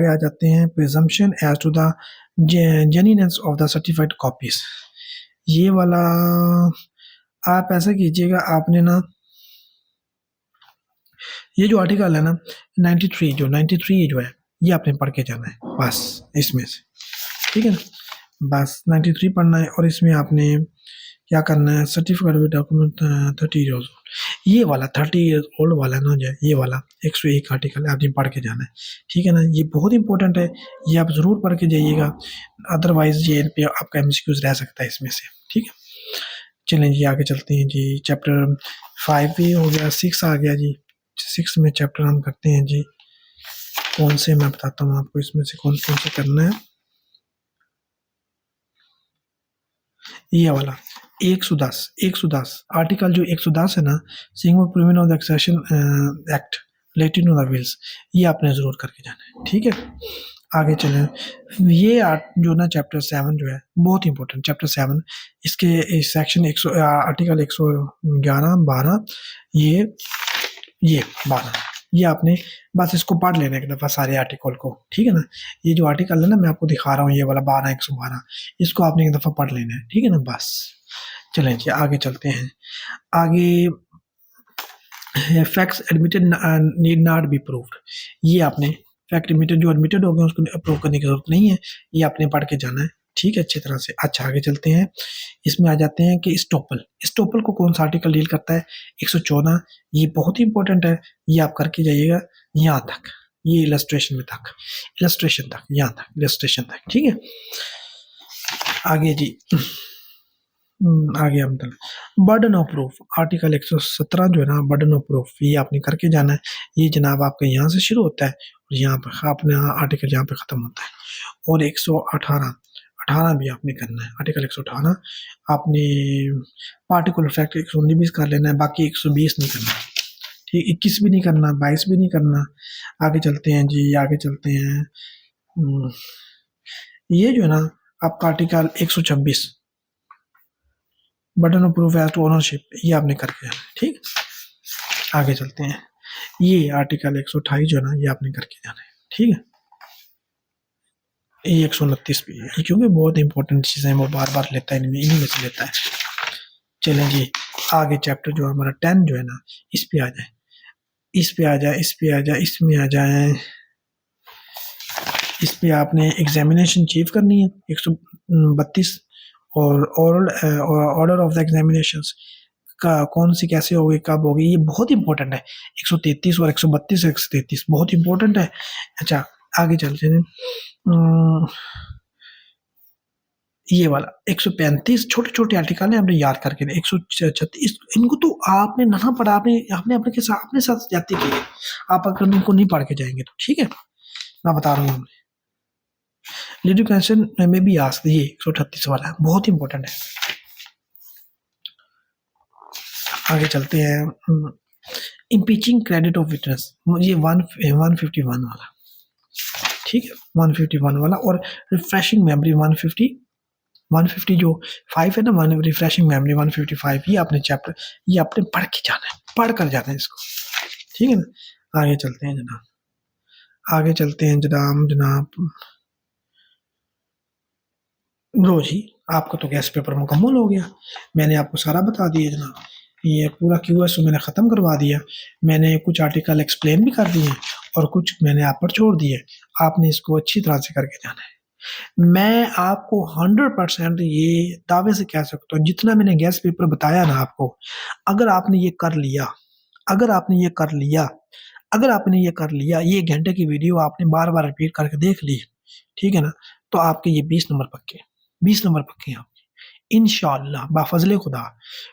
आ जाते हैं presumption as to the genuineness of the certified copies. ये वाला आप ऐसा कीजिएगा, आपने ना ये जो आर्टिकल है ना 93 जो है ये आपने पढ़ के जाना है, बस इसमें से, ठीक है ना, बस 93 पढ़ना है। और इसमें आपने क्या करना है, सर्टिफिकेट डॉक्यूमेंट 30 ईयर्स ओल्ड, ये वाला 30 ईयर्स ओल्ड वाला ना जो है ये वाला 101 आर्टिकल आपने पढ़ के जाना है, ठीक है ना। ये बहुत इंपॉर्टेंट है, ये आप ज़रूर पढ़ के जाइएगा, अदरवाइज ये पे आपका एमसीक्यूज रह सकता है इसमें से, ठीक है। चलें जी आगे चलते हैं जी, चैप्टर 5 भी हो गया, 6 आ गया जी। 6 में चैप्टर हम करते हैं जी, कौन से मैं बताता हूँ आपको इसमें से कौन कौन से करना है। ये वाला 110 आर्टिकल जो 110 है ना, seeing provision of the accession act related to the wills, ये आपने ज़रूर करके जाना है, ठीक है। आगे चलें। ये जो ना चैप्टर 7 जो है बहुत इंपॉर्टेंट चैप्टर 7, इसके सेक्शन 100 आर्टिकल 111 12 ये 12 ये आपने बस इसको पढ़ लेना एक दफ़ा सारे आर्टिकल को, ठीक है ना। ये जो आर्टिकल है ना मैं आपको दिखा रहा हूँ, ये वाला 12 112 इसको आपने एक दफ़ा पढ़ लेना है, ठीक है ना। बस चलें जी आगे चलते हैं। आगे facts admitted need not be proved, ये आपने फैक्ट एडमिटेड जो एडमिटेड हो गए उसको अप्रूव करने की जरूरत नहीं है, ये आपने पढ़ के जाना है, ठीक है अच्छी तरह से। अच्छा आगे चलते हैं। इसमें आ जाते हैं कि स्टोपल को कौन सा आर्टिकल डील करता है, 114, ये बहुत ही इंपॉर्टेंट है, ये आप करके जाइएगा यहाँ तक, ये इलस्ट्रेशन में तक, इलस्ट्रेशन तक, यहाँ तक इलस्ट्रेशन तक, ठीक है। आगे जी आगे हम बर्डन ऑफ प्रूफ आर्टिकल 117 जो है ना, बर्डन ऑफ प्रूफ ये आपने करके जाना है। ये जनाब आपका यहाँ से शुरू होता है और यहाँ पर अपना आर्टिकल यहाँ पे ख़त्म होता है। और 118 भी आपने करना है। आर्टिकल 118 आपने पार्टिकुलर फैक्ट 119 कर लेना है, बाकी 120 नहीं करना, ठीक 21 भी नहीं करना, 22 भी नहीं करना। आगे चलते हैं जी, आगे चलते हैं। ये जो है ना आपका article 126 burden of proof as to ownership, ये आपने करके जाना है, ठीक। आगे चलते हैं। ये आर्टिकल 128 जो है ना ये आपने करके जाना है, ठीक है। ये 129 भी है, क्योंकि बहुत इंपॉर्टेंट चीज़ें वो बार बार लेता है, इन्हीं में से लेता है। चलें जी आगे चैप्टर जो हमारा 10 जो है ना इस पे आ जाए, इस पे आ जाए, इस पे आ जाए, इसमें आ जाए। इस पे आपने एग्जामिनेशन चीफ करनी है 132 और ऑर्डर ऑफ द एग्जामिनेशंस का कौन सी कैसे होगी कब होगी, ये बहुत इंपॉर्टेंट है। 133 और 132 133 बहुत इंपॉर्टेंट है। अच्छा आगे चलते हैं। ये वाला 135 छोटे छोटे आर्टिकल है, आपने याद करके 136 इनको तो आपने ना पढ़ा, आपने अपने साथ जाती की है। आप अगर इनको नहीं पढ़ के जाएंगे तो ठीक है, मैं बता रहा हूँ। लीड क्वेश्चन में भी आ सकती है, 138 वाला बहुत इंपॉर्टेंट है। आगे चलते हैं। इम्पीचिंग क्रेडिट ऑफ विटनेस, ये 151 वाला, ठीक है 151 वाला। और रिफ्रेशिंग मेमोरी 150 जो 5 है ना, रिफ्रेशिंग मेमोरी 155, ये आपने चैप्टर ये आपने पढ़ के जाना है, पढ़ कर जाना है इसको, ठीक है ना। आगे चलते हैं जनाब, आगे चलते हैं जनाब। लो जी आपका तो गैस पेपर मुकम्मल हो गया, मैंने आपको सारा बता दिया जनाब। ये पूरा QS मैंने ख़त्म करवा दिया, मैंने कुछ आर्टिकल एक्सप्लेन भी कर दिए और कुछ मैंने आप पर छोड़ दिए। आपने इसको अच्छी तरह से करके जाना है। मैं आपको 100% ये दावे से कह सकता हूँ, जितना मैंने गैस पेपर बताया ना आपको, अगर आपने ये कर लिया, अगर आपने ये कर लिया, अगर आपने ये कर लिया, ये घंटे की वीडियो आपने बार बार रिपीट करके देख ली, ठीक है ना, तो आपके ये 20 नंबर पक्के, 20 नंबर पक्के हैं आपके इंशाअल्लाह बाफजले खुदा।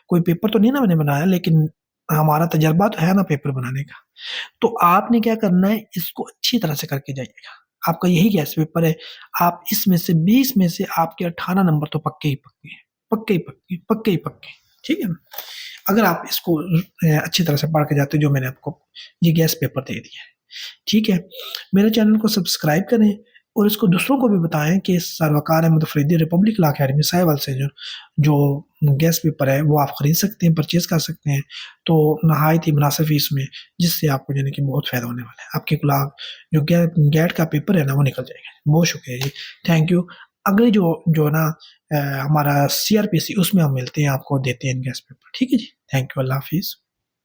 कोई पेपर तो नहीं ना मैंने बनाया, लेकिन हमारा तजर्बा तो है ना पेपर बनाने का। तो आपने क्या करना है, इसको अच्छी तरह से करके जाइएगा। आपका यही गैस पेपर है, आप इसमें से 20 में से आपके 18 नंबर तो पक्के ही पक्के हैं, पक्के ही पक्के, पक्के ही पक्के, ठीक है ना। अगर आप इसको अच्छी तरह से पढ़ के जाते, जो मैंने आपको ये गैस पेपर दे दिया है, ठीक है। मेरे चैनल को सब्सक्राइब करें और इसको दूसरों को भी बताएं कि सरवकार Ahmed Afridi republic law academy Sahiwal से जो गैस पेपर है वो आप ख़रीद सकते हैं, परचेज़ कर सकते हैं, तो नहायत ही मुनासिब फीस में, जिससे आपको यानी कि बहुत फ़ायदा होने वाला है। आपके गुलाब जो गैट का पेपर है ना वो निकल जाएगा। बहुत शुक्रिया जी, थैंक यू। अगले जो ना हमारा CRPC उसमें हम मिलते हैं, आपको देते हैं गैस पेपर, ठीक है जी। थैंक यू, अल्लाह हाफिज़।